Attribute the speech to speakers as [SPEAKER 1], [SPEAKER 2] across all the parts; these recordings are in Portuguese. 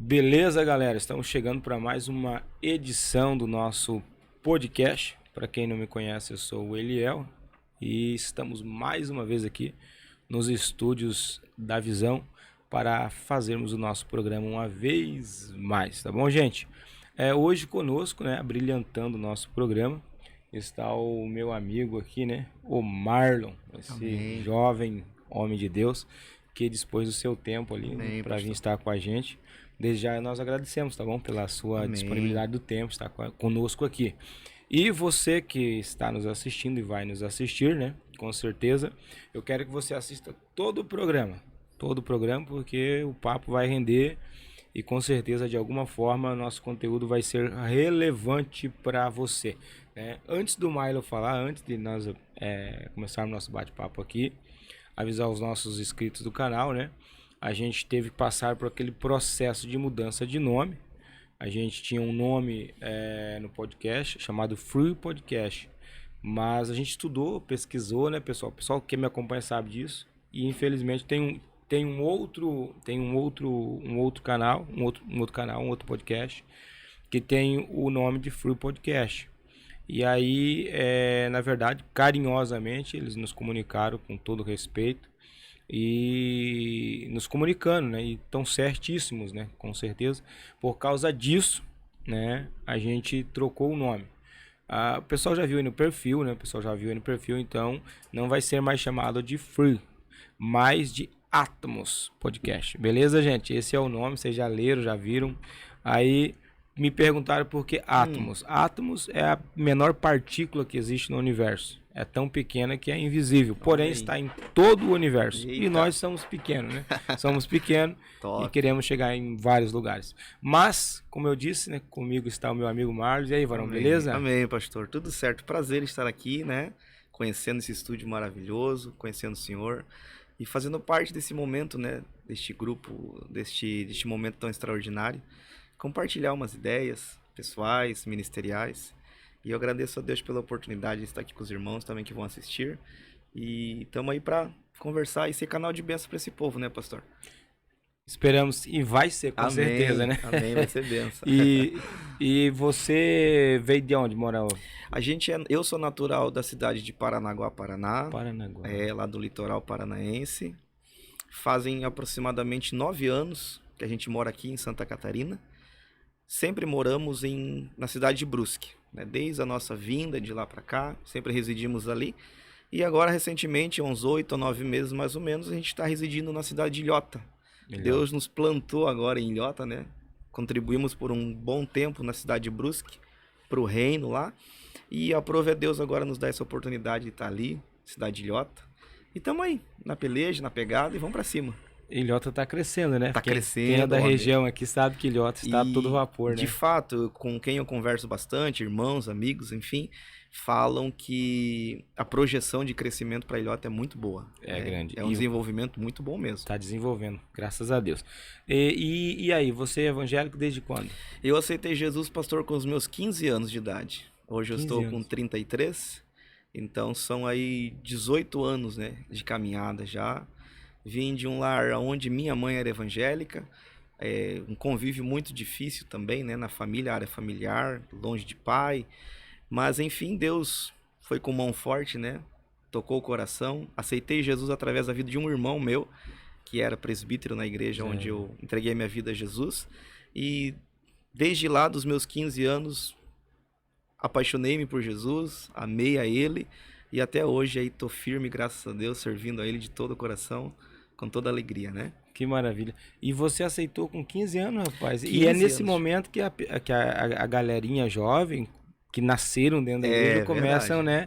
[SPEAKER 1] Beleza, galera? Estamos chegando para mais uma edição do nosso podcast. Para quem não me conhece, eu sou o Eliel e estamos mais uma vez aqui nos estúdios da Visão para fazermos o nosso programa uma vez mais, tá bom, gente? Hoje conosco, né, brilhantando o nosso programa, está o meu amigo aqui, né, o Marlon, esse
[SPEAKER 2] Amém.
[SPEAKER 1] jovem homem de Deus que dispôs do seu tempo ali para vir
[SPEAKER 2] pastor.
[SPEAKER 1] estar com a gente. Desde já nós agradecemos, tá bom? Pela sua
[SPEAKER 2] Amém.
[SPEAKER 1] disponibilidade do tempo, estar conosco aqui. E você que está nos assistindo e vai nos assistir, né? Com certeza, eu quero que você assista todo o programa, porque o papo vai render e com certeza, de alguma forma, nosso conteúdo vai ser relevante para você, né? Antes do Milo falar, antes de nós começarmos nosso bate-papo aqui, avisar os nossos inscritos do canal, né? A gente teve que passar por aquele processo de mudança de nome. A gente tinha um nome no podcast chamado Free Podcast, mas a gente estudou, pesquisou, né, pessoal? O pessoal que me acompanha sabe disso. E infelizmente tem um outro canal, um outro podcast que tem o nome de Free Podcast. E aí, na verdade, carinhosamente, eles nos comunicaram com todo respeito e nos comunicando, né? E estão certíssimos, né? Com certeza. Por causa disso, né? A gente trocou o nome. O pessoal já viu aí no perfil, né? Então não vai ser mais chamado de Free, mas de Atmos Podcast. Beleza, gente? Esse é o nome, vocês já leram, já viram. Aí me perguntaram por que átomos. Átomos é a menor partícula que existe no universo. É tão pequena que é invisível, porém está em todo o universo.
[SPEAKER 2] Eita.
[SPEAKER 1] E nós somos pequenos, né? Somos pequenos
[SPEAKER 2] Top.
[SPEAKER 1] e queremos chegar em vários lugares. Mas, como eu disse, né? Comigo está o meu amigo Marlos. E aí, Varão,
[SPEAKER 2] Amém.
[SPEAKER 1] beleza?
[SPEAKER 2] Amém, pastor. Tudo certo. Prazer estar aqui, né? Conhecendo esse estúdio maravilhoso, conhecendo o Senhor e fazendo parte desse momento, né? Deste grupo, deste momento tão extraordinário. Compartilhar umas ideias pessoais, ministeriais. E eu agradeço a Deus pela oportunidade de estar aqui com os irmãos também que vão assistir. E estamos aí para conversar e ser canal de bênção para esse povo, né, pastor?
[SPEAKER 1] Esperamos, e vai ser, com
[SPEAKER 2] Amém.
[SPEAKER 1] certeza, né?
[SPEAKER 2] Amém, vai ser bênção.
[SPEAKER 1] E você veio de onde, Moral?
[SPEAKER 2] Eu sou natural da cidade de Paranaguá, Paraná.
[SPEAKER 1] Paranaguá.
[SPEAKER 2] Lá do litoral paranaense. Fazem aproximadamente 9 anos que a gente mora aqui em Santa Catarina. Sempre moramos na cidade de Brusque, né? Desde a nossa vinda de lá para cá, sempre residimos ali. E agora, recentemente, uns 8 ou 9 meses mais ou menos, a gente está residindo na cidade de Ilhota. Deus nos plantou agora em Ilhota, né? Contribuímos por um bom tempo na cidade de Brusque, para o reino lá. E aprove a Deus agora nos dar essa oportunidade de estar ali, cidade de Ilhota. E estamos aí, na peleja, na pegada e vamos para cima.
[SPEAKER 1] Ilhota tá crescendo, né?
[SPEAKER 2] Tá crescendo.
[SPEAKER 1] Quem é da região aqui sabe que Ilhota está a todo vapor, né?
[SPEAKER 2] De fato, com quem eu converso bastante, irmãos, amigos, enfim, falam que a projeção de crescimento para Ilhota é muito boa.
[SPEAKER 1] É grande.
[SPEAKER 2] É um desenvolvimento muito bom mesmo.
[SPEAKER 1] Tá desenvolvendo, graças a Deus. E aí, você é evangélico desde quando?
[SPEAKER 2] Eu aceitei Jesus, pastor, com os meus 15 anos de idade. Hoje eu estou com 33, então são aí 18 anos, né, de caminhada já. Vim de um lar onde minha mãe era evangélica, um convívio muito difícil também, né, na família, área familiar, longe de pai. Mas, enfim, Deus foi com mão forte, né, tocou o coração. Aceitei Jesus através da vida de um irmão meu, que era presbítero na igreja onde eu entreguei minha vida a Jesus. E desde lá, dos meus 15 anos, apaixonei-me por Jesus, amei a Ele. E até hoje aí tô firme, graças a Deus, servindo a Ele de todo o coração, com toda alegria, né?
[SPEAKER 1] Que maravilha. E você aceitou com 15 anos, rapaz.
[SPEAKER 2] 15
[SPEAKER 1] e é nesse
[SPEAKER 2] anos.
[SPEAKER 1] momento que a galerinha jovem, que nasceram dentro da igreja, começam, né?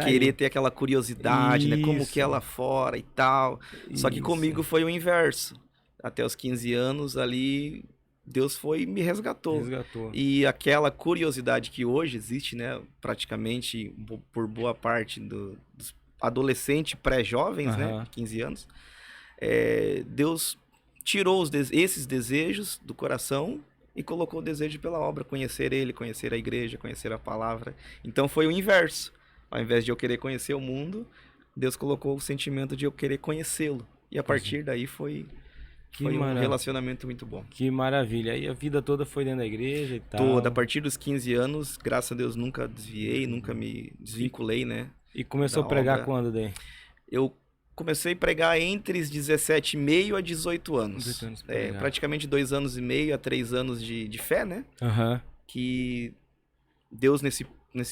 [SPEAKER 2] Querer ter aquela curiosidade, né? Como que é lá fora e tal. Só que comigo foi o inverso. Até os 15 anos ali, Deus foi e me resgatou. E aquela curiosidade que hoje existe, né? Praticamente por boa parte dos adolescentes pré-jovens, né? 15 anos. Deus tirou esses desejos do coração e colocou o desejo pela obra, conhecer Ele, conhecer a igreja, conhecer a palavra. Então foi o inverso. Ao invés de eu querer conhecer o mundo, Deus colocou o sentimento de eu querer conhecê-lo. E a partir daí foi Foi um relacionamento muito bom.
[SPEAKER 1] Que maravilha. E a vida toda foi dentro da igreja e tal?
[SPEAKER 2] Toda. A partir dos 15 anos, graças a Deus, nunca desviei, nunca me desvinculei, né?
[SPEAKER 1] E começou a pregar quando daí?
[SPEAKER 2] Eu comecei a pregar entre os 17,5 a 18 anos. 18 anos praticamente 2 anos e meio a 3 anos de fé, né? Que Deus, nesse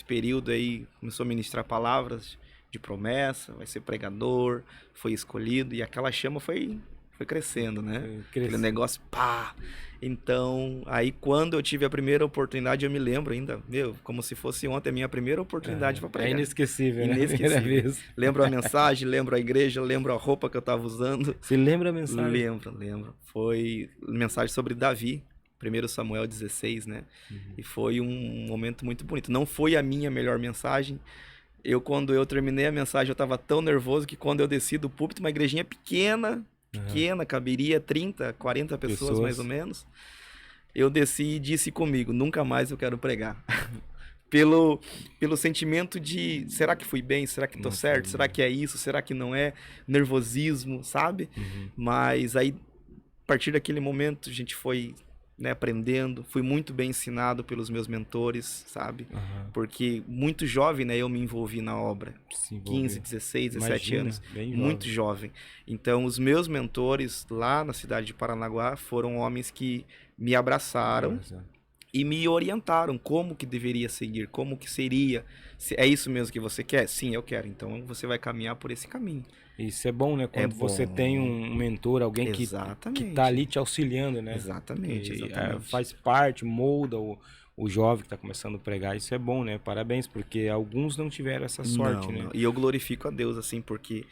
[SPEAKER 2] período aí, começou a ministrar palavras de promessa, vai ser pregador, foi escolhido, e aquela chama foi crescendo, né? Aquele negócio, pá! Então, aí quando eu tive a primeira oportunidade, eu me lembro ainda, como se fosse ontem a minha primeira oportunidade para pregar.
[SPEAKER 1] É inesquecível, né? Inesquecível.
[SPEAKER 2] Lembro a mensagem, lembro a igreja, lembro a roupa que eu estava usando.
[SPEAKER 1] Você lembra a mensagem?
[SPEAKER 2] Lembro. Foi mensagem sobre Davi, 1 Samuel 16, né? E foi um momento muito bonito. Não foi a minha melhor mensagem. Quando eu terminei a mensagem, eu estava tão nervoso que quando eu desci do púlpito, uma igrejinha pequena, caberia 30, 40 pessoas mais ou menos. Eu desci e disse comigo, nunca mais eu quero pregar. pelo sentimento de, será que fui bem? Será que tô certo? Será que é isso? Será que não é? Nervosismo, sabe? Mas aí, a partir daquele momento, a gente foi, né, aprendendo, fui muito bem ensinado pelos meus mentores, sabe? Porque muito jovem, né, eu me envolvi na obra. 15, 16, 17 anos, muito jovem. Então, os meus mentores lá na cidade de Paranaguá foram homens que me abraçaram e me orientaram como que deveria seguir, como que seria. É isso mesmo que você quer? Sim, eu quero. Então, você vai caminhar por esse caminho.
[SPEAKER 1] Isso é bom, né? Quando você tem um mentor, alguém que tá ali te auxiliando, né?
[SPEAKER 2] Exatamente.
[SPEAKER 1] Faz parte, molda o jovem que está começando a pregar. Isso é bom, né? Parabéns, porque alguns não tiveram essa sorte, né?
[SPEAKER 2] Não. E eu glorifico a Deus, assim, porque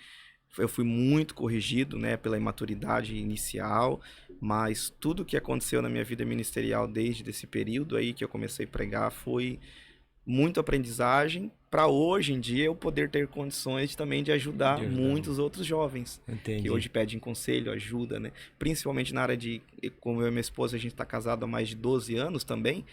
[SPEAKER 2] eu fui muito corrigido, né? Pela imaturidade inicial, mas tudo que aconteceu na minha vida ministerial desde esse período aí que eu comecei a pregar foi muito aprendizagem para hoje em dia eu poder ter condições também de ajudar muitos outros jovens.
[SPEAKER 1] Entendi.
[SPEAKER 2] Que hoje pedem conselho, ajuda, né? Principalmente na área de, como eu e minha esposa, a gente está casado há mais de 12 anos também.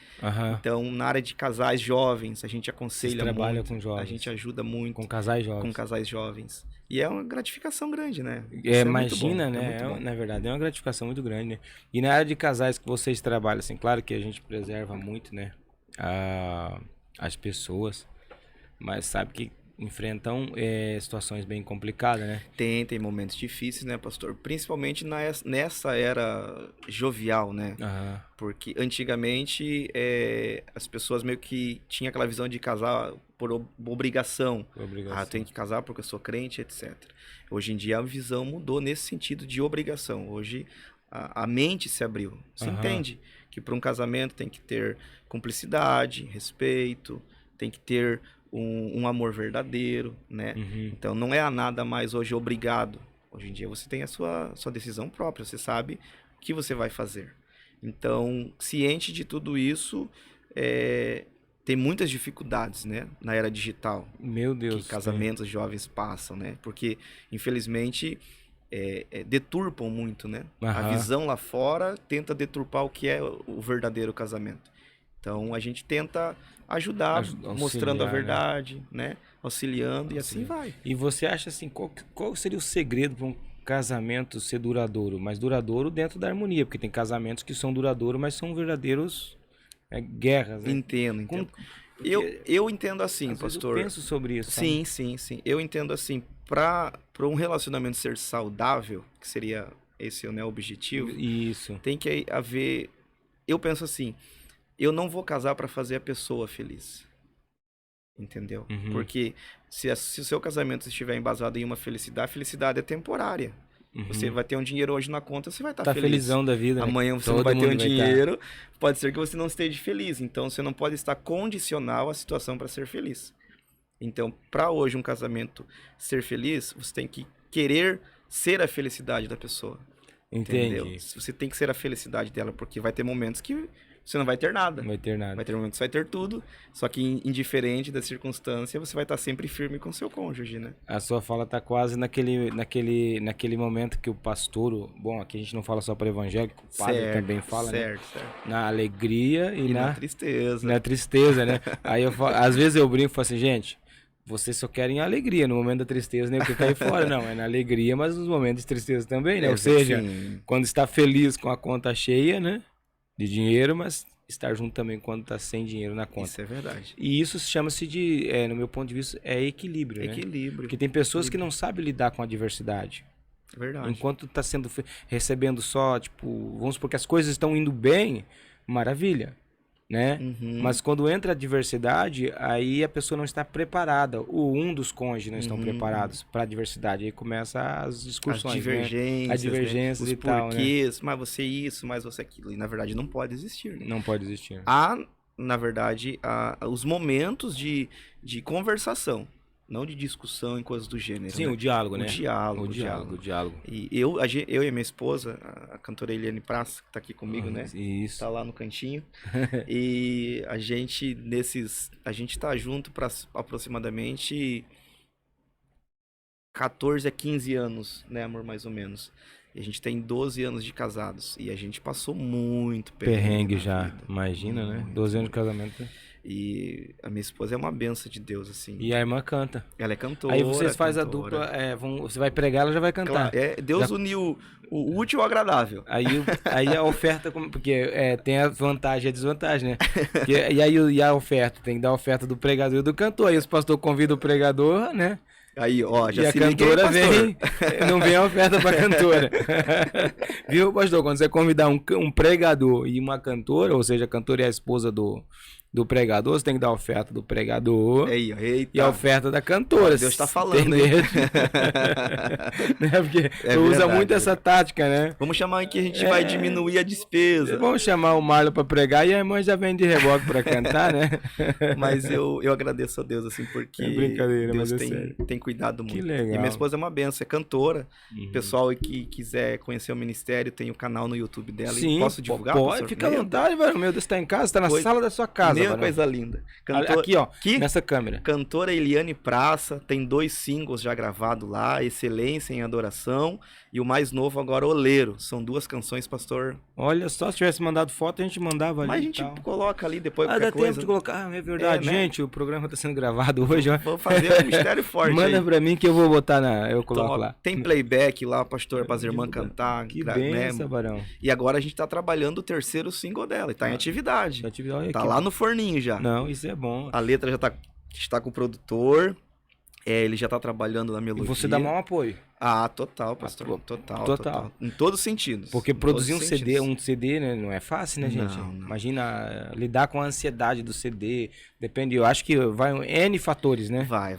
[SPEAKER 2] Então, na área de casais jovens, a gente aconselha muito.
[SPEAKER 1] Trabalha com jovens.
[SPEAKER 2] A gente ajuda muito.
[SPEAKER 1] Com casais jovens.
[SPEAKER 2] Com casais jovens. E é uma gratificação grande, né?
[SPEAKER 1] Imagina, né? Na verdade, é uma gratificação muito grande, né? E na área de casais que vocês trabalham, assim, claro que a gente preserva muito, né? As pessoas, mas sabe que enfrentam situações bem complicadas, né?
[SPEAKER 2] Tem momentos difíceis, né, pastor? Principalmente nessa era jovial, né? Porque antigamente as pessoas meio que tinham aquela visão de casar por obrigação. Eu tenho que casar porque eu sou crente, etc. Hoje em dia a visão mudou nesse sentido de obrigação. Hoje a mente se abriu. Você entende que para um casamento tem que ter cumplicidade, respeito, tem que ter um amor verdadeiro, né? Então não é nada mais hoje obrigado. Hoje em dia você tem a sua decisão própria, você sabe o que você vai fazer. Então, ciente de tudo isso, tem muitas dificuldades, né? Na era digital.
[SPEAKER 1] Meu Deus.
[SPEAKER 2] Que casamentos jovens passam, né? Porque, infelizmente, deturpam muito, né? A visão lá fora tenta deturpar o que é o verdadeiro casamento. Então, a gente tenta ajudar, mostrando a verdade, né? Auxiliando e assim vai.
[SPEAKER 1] E você acha assim, qual seria o segredo para um casamento ser duradouro? Mas duradouro dentro da harmonia, porque tem casamentos que são duradouros, mas são verdadeiros guerras, né?
[SPEAKER 2] Entendo. Eu entendo assim, pastor.
[SPEAKER 1] Eu penso sobre isso.
[SPEAKER 2] Sim. Eu entendo assim, para um relacionamento ser saudável, que seria esse, né, o objetivo,
[SPEAKER 1] isso.
[SPEAKER 2] Tem que haver... Eu penso assim, eu não vou casar para fazer a pessoa feliz. Entendeu? Porque se o seu casamento estiver embasado em uma felicidade, a felicidade é temporária. Você vai ter um dinheiro hoje na conta, você vai estar feliz.
[SPEAKER 1] Felizão da vida, né?
[SPEAKER 2] Amanhã você não vai ter um dinheiro, pode ser que você não esteja feliz. Então, você não pode estar condicional à situação para ser feliz. Então, para hoje um casamento ser feliz, você tem que querer ser a felicidade da pessoa.
[SPEAKER 1] Entendi.
[SPEAKER 2] Entendeu? Você tem que ser a felicidade dela, porque vai ter momentos que você não vai ter nada.
[SPEAKER 1] Vai ter
[SPEAKER 2] momentos que você vai ter tudo, só que indiferente da circunstância, você vai estar sempre firme com o seu cônjuge, né?
[SPEAKER 1] A sua fala tá quase naquele momento que o pastor, bom, aqui a gente não fala só para evangélico, o padre também fala,
[SPEAKER 2] certo.
[SPEAKER 1] Na alegria e
[SPEAKER 2] na tristeza.
[SPEAKER 1] Na tristeza, né? Aí às vezes eu brinco e falo assim, gente, vocês só querem alegria, no momento da tristeza nem porque cair fora, não, é na alegria, mas nos momentos de tristeza também, né? Ou seja, quando está feliz com a conta cheia, né, de dinheiro, mas estar junto também quando está sem dinheiro na conta.
[SPEAKER 2] Isso é verdade.
[SPEAKER 1] E isso chama-se de, no meu ponto de vista, é equilíbrio, né?
[SPEAKER 2] Equilíbrio.
[SPEAKER 1] Porque tem pessoas que não sabem lidar com a adversidade.
[SPEAKER 2] É verdade.
[SPEAKER 1] Enquanto está recebendo só, tipo, vamos supor que as coisas estão indo bem, maravilha. Né? Mas quando entra a diversidade, aí a pessoa não está preparada, um dos cônjuges não estão preparados para a diversidade, aí começa as discussões,
[SPEAKER 2] as divergências,
[SPEAKER 1] né? As divergências,
[SPEAKER 2] né?
[SPEAKER 1] e tal,
[SPEAKER 2] porquês, mas você isso, mas você aquilo, e na verdade não pode existir, né?
[SPEAKER 1] Não pode existir.
[SPEAKER 2] Há, na verdade, os momentos de conversação, não de discussão em coisas do gênero.
[SPEAKER 1] Sim,
[SPEAKER 2] né?
[SPEAKER 1] o diálogo, né?
[SPEAKER 2] O diálogo. E eu e minha esposa, a cantora Eliane Praça, que tá aqui comigo, né?
[SPEAKER 1] Isso.
[SPEAKER 2] Tá lá no cantinho. E a gente tá junto para aproximadamente 14 a 15 anos, né, amor, mais ou menos. E a gente tem 12 anos de casados. E a gente passou muito
[SPEAKER 1] perrengue já, vida. Imagina, né? 12 anos de casamento.
[SPEAKER 2] E a minha esposa é uma benção de Deus, assim.
[SPEAKER 1] E a irmã canta.
[SPEAKER 2] Ela é cantora.
[SPEAKER 1] Aí vocês fazem a dupla, você vai pregar, ela já vai cantar.
[SPEAKER 2] Claro, Deus uniu o útil ao agradável.
[SPEAKER 1] Aí a oferta, porque tem a vantagem e a desvantagem, né? E a oferta, tem que dar a oferta do pregador e do cantor. Aí os pastores convidam o pregador, né?
[SPEAKER 2] Aí, ó, já
[SPEAKER 1] e
[SPEAKER 2] se
[SPEAKER 1] a cantora
[SPEAKER 2] vem,
[SPEAKER 1] não vem a oferta pra cantora. Viu, pastor? Quando você convidar um pregador e uma cantora, ou seja, a cantora é a esposa do pregador, você tem que dar a oferta do pregador e a oferta da cantora.
[SPEAKER 2] Deus tá falando,
[SPEAKER 1] entendeu? Né? Porque usa muito essa tática, né?
[SPEAKER 2] Vamos chamar em que a gente vai diminuir a despesa.
[SPEAKER 1] Vamos chamar o Marlon pra pregar e a irmã já vem de reboque pra cantar, né?
[SPEAKER 2] Mas eu agradeço a Deus, assim, porque
[SPEAKER 1] brincadeira,
[SPEAKER 2] Deus
[SPEAKER 1] mas
[SPEAKER 2] tem cuidado muito.
[SPEAKER 1] Que legal.
[SPEAKER 2] E minha esposa é uma benção, é cantora. Pessoal que quiser conhecer o ministério, tem o canal no YouTube dela.
[SPEAKER 1] Sim,
[SPEAKER 2] e posso divulgar?
[SPEAKER 1] Pode, fica à vontade, velho. Meu Deus, tá em casa, tá na sala da sua casa.
[SPEAKER 2] Coisa linda.
[SPEAKER 1] Aqui, ó, nessa câmera.
[SPEAKER 2] Cantora Eliane Praça, tem 2 singles já gravados lá, Excelência em Adoração e o mais novo agora, Oleiro. São 2 canções, pastor.
[SPEAKER 1] Olha só, se tivesse mandado foto, a gente mandava ali.
[SPEAKER 2] Mas a gente coloca ali depois
[SPEAKER 1] dá tempo de colocar, é verdade. Gente, o programa tá sendo gravado hoje, ó.
[SPEAKER 2] Vou fazer um mistério forte.
[SPEAKER 1] Manda pra mim que eu vou botar eu coloco lá.
[SPEAKER 2] Tem playback lá, pastor, para as irmãs cantar.
[SPEAKER 1] Que benção, Barão.
[SPEAKER 2] E agora a gente tá trabalhando o 3º single dela, e tá em atividade. Tá lá no forninho já.
[SPEAKER 1] Não, isso é bom.
[SPEAKER 2] A letra já está com o produtor, ele já tá trabalhando na melodia.
[SPEAKER 1] E você dá maior apoio.
[SPEAKER 2] Total, pastor. Total. Em todos os sentidos.
[SPEAKER 1] Porque produzir um CD, né, não é fácil, né, gente? Não. Imagina lidar com a ansiedade do CD. Depende, eu acho que vai N fatores, né?
[SPEAKER 2] Vai.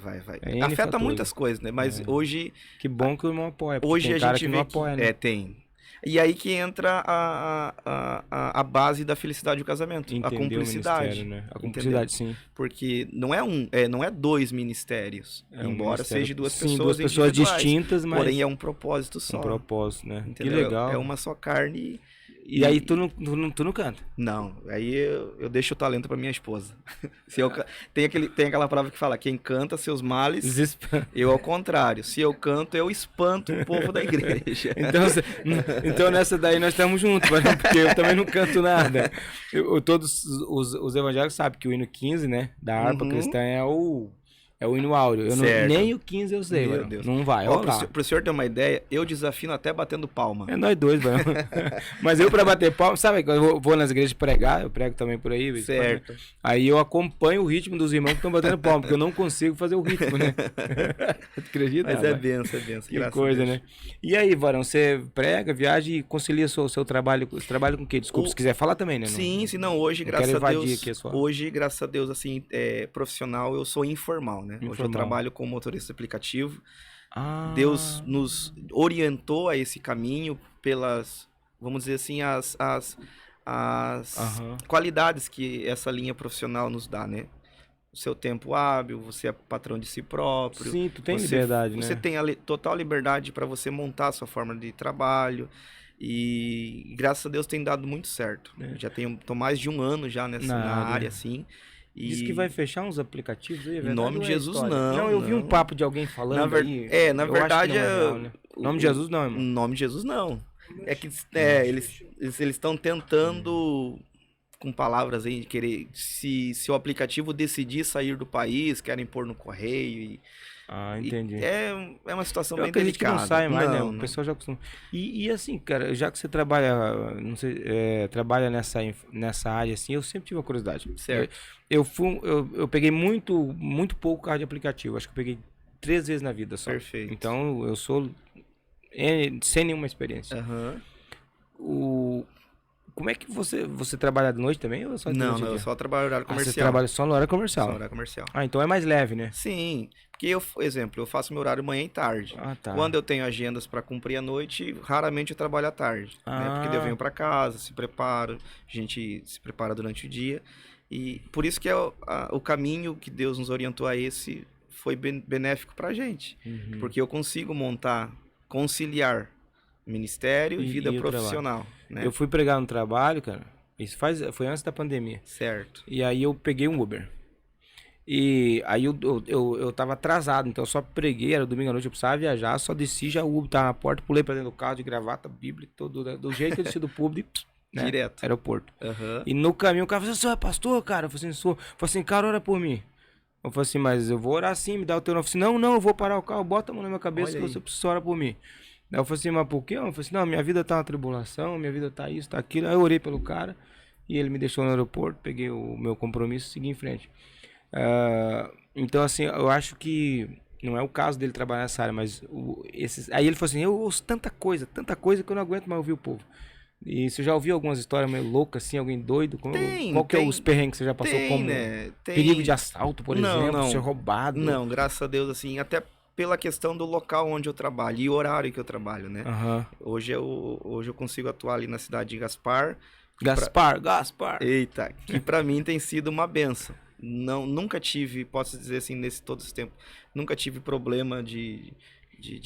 [SPEAKER 2] Afeta muitas coisas, né? Mas hoje...
[SPEAKER 1] Que bom que o irmão apoia.
[SPEAKER 2] Hoje
[SPEAKER 1] tem
[SPEAKER 2] a
[SPEAKER 1] cara
[SPEAKER 2] gente
[SPEAKER 1] que não apoia, né?
[SPEAKER 2] Tem. E aí que entra a base da felicidade do casamento.
[SPEAKER 1] Entendeu,
[SPEAKER 2] a cumplicidade.
[SPEAKER 1] Né? A cumplicidade, sim.
[SPEAKER 2] Porque não é 2 ministérios. Embora seja duas
[SPEAKER 1] pessoas distintas, mas...
[SPEAKER 2] Porém é um propósito só.
[SPEAKER 1] Um propósito, né?
[SPEAKER 2] Entendeu?
[SPEAKER 1] Que legal.
[SPEAKER 2] É uma só carne.
[SPEAKER 1] E aí tu não canta?
[SPEAKER 2] Não, aí eu deixo o talento pra minha esposa. Tem aquela palavra que fala, quem canta seus males, eu ao contrário. Se eu canto, eu espanto o povo da igreja.
[SPEAKER 1] Então nessa daí nós estamos juntos, porque eu também não canto nada. Todos os evangélicos sabem que o hino 15, né, da harpa cristã é o hino áureo. Nem o 15 eu sei, mano. Não vai.
[SPEAKER 2] Pro senhor ter uma ideia, eu desafino até batendo palma.
[SPEAKER 1] É nós dois, mano. Mas eu pra bater palma, sabe, quando eu vou nas igrejas pregar, eu prego também por aí.
[SPEAKER 2] Certo.
[SPEAKER 1] Aí eu acompanho o ritmo dos irmãos que estão batendo palma, porque eu não consigo fazer o ritmo, né? Acredita?
[SPEAKER 2] Mas é benção.
[SPEAKER 1] Que coisa, né? E aí, Varão, você prega, viaja e concilia o seu trabalho. Você trabalha com o quê? Desculpa, se quiser falar também, né?
[SPEAKER 2] Sim, não. Hoje, graças a Deus, assim, profissional, eu sou informal, né? Hoje eu trabalho como motorista aplicativo. Deus nos orientou a esse caminho pelas, vamos dizer assim, as qualidades que essa linha profissional nos dá, né? O seu tempo hábil, você é patrão de si próprio.
[SPEAKER 1] Sim, tu tem liberdade, né?
[SPEAKER 2] Você tem a total liberdade para você montar a sua forma de trabalho. E graças a Deus tem dado muito certo. Já tô mais de 1 ano já na área, assim.
[SPEAKER 1] Diz que vai fechar uns aplicativos aí, é verdade?
[SPEAKER 2] Em nome de Jesus, não.
[SPEAKER 1] Não, eu vi um papo de alguém falando
[SPEAKER 2] na verdade...
[SPEAKER 1] Em nome de Jesus, não, irmão.
[SPEAKER 2] Em nome de Jesus, não. É que eles estão tentando com palavras aí de querer, se o aplicativo decidir sair do país, querem pôr no correio.
[SPEAKER 1] Entendi.
[SPEAKER 2] É uma situação bem
[SPEAKER 1] delicada. Que não sai mais, né? O
[SPEAKER 2] não.
[SPEAKER 1] pessoal já costuma. E assim, cara, já que você trabalha, não sei, trabalha nessa área assim, eu sempre tive uma curiosidade.
[SPEAKER 2] Certo.
[SPEAKER 1] Eu peguei muito pouco carro de aplicativo. Acho que eu peguei 3 vezes na vida só.
[SPEAKER 2] Perfeito.
[SPEAKER 1] Então eu sou sem nenhuma experiência. Como é que você trabalha de noite também? Ou só
[SPEAKER 2] não, eu só trabalho no horário comercial.
[SPEAKER 1] Você trabalha só no horário comercial?
[SPEAKER 2] Só no horário comercial.
[SPEAKER 1] Então é mais leve, né?
[SPEAKER 2] Sim, porque eu faço meu horário manhã e tarde.
[SPEAKER 1] Tá.
[SPEAKER 2] Quando eu tenho agendas para cumprir à noite, raramente eu trabalho à tarde. Né? Porque daí eu venho para casa, se preparo, a gente se prepara durante o dia. E por isso que o caminho que Deus nos orientou a esse foi benéfico pra gente. Porque eu consigo conciliar ministério e vida profissional. Né?
[SPEAKER 1] Eu fui pregar no trabalho, cara. Isso foi antes da pandemia.
[SPEAKER 2] Certo.
[SPEAKER 1] E aí eu peguei um Uber. E aí eu tava atrasado, então eu só preguei, era domingo à noite, eu precisava viajar, só desci, já o Uber tava na porta, pulei pra dentro do carro de gravata, bíblia, do jeito que eu desci do público, né?
[SPEAKER 2] Direto.
[SPEAKER 1] Aeroporto. E no caminho o cara falou assim, você é pastor, cara? Eu falei assim, sou. Eu falei assim, cara, ora por mim. Eu falei assim, mas eu vou orar sim, me dá o teu nome. Eu falei assim, não, eu vou parar o carro, bota a mão na minha cabeça que você precisa orar por mim. Aí eu falei assim, mas por quê? Eu falei assim, não, minha vida tá uma tribulação, minha vida tá isso, tá aquilo. Aí eu orei pelo cara e ele me deixou no aeroporto, peguei o meu compromisso e segui em frente. Então, assim, eu acho que não é o caso dele trabalhar nessa área, mas aí ele falou assim, eu ouço tanta coisa que eu não aguento mais ouvir o povo. E você já ouviu algumas histórias meio loucas, assim, alguém doido? Qual que é os perrengues que você já passou? Como perigo de assalto, por exemplo, ser roubado?
[SPEAKER 2] Não, graças a Deus, assim, até pela questão do local onde eu trabalho e o horário que eu trabalho, né? Hoje eu consigo atuar ali na cidade de Gaspar.
[SPEAKER 1] Gaspar!
[SPEAKER 2] Eita, que pra mim tem sido uma benção. Nunca tive, posso dizer assim, todo esse tempo, nunca tive problema de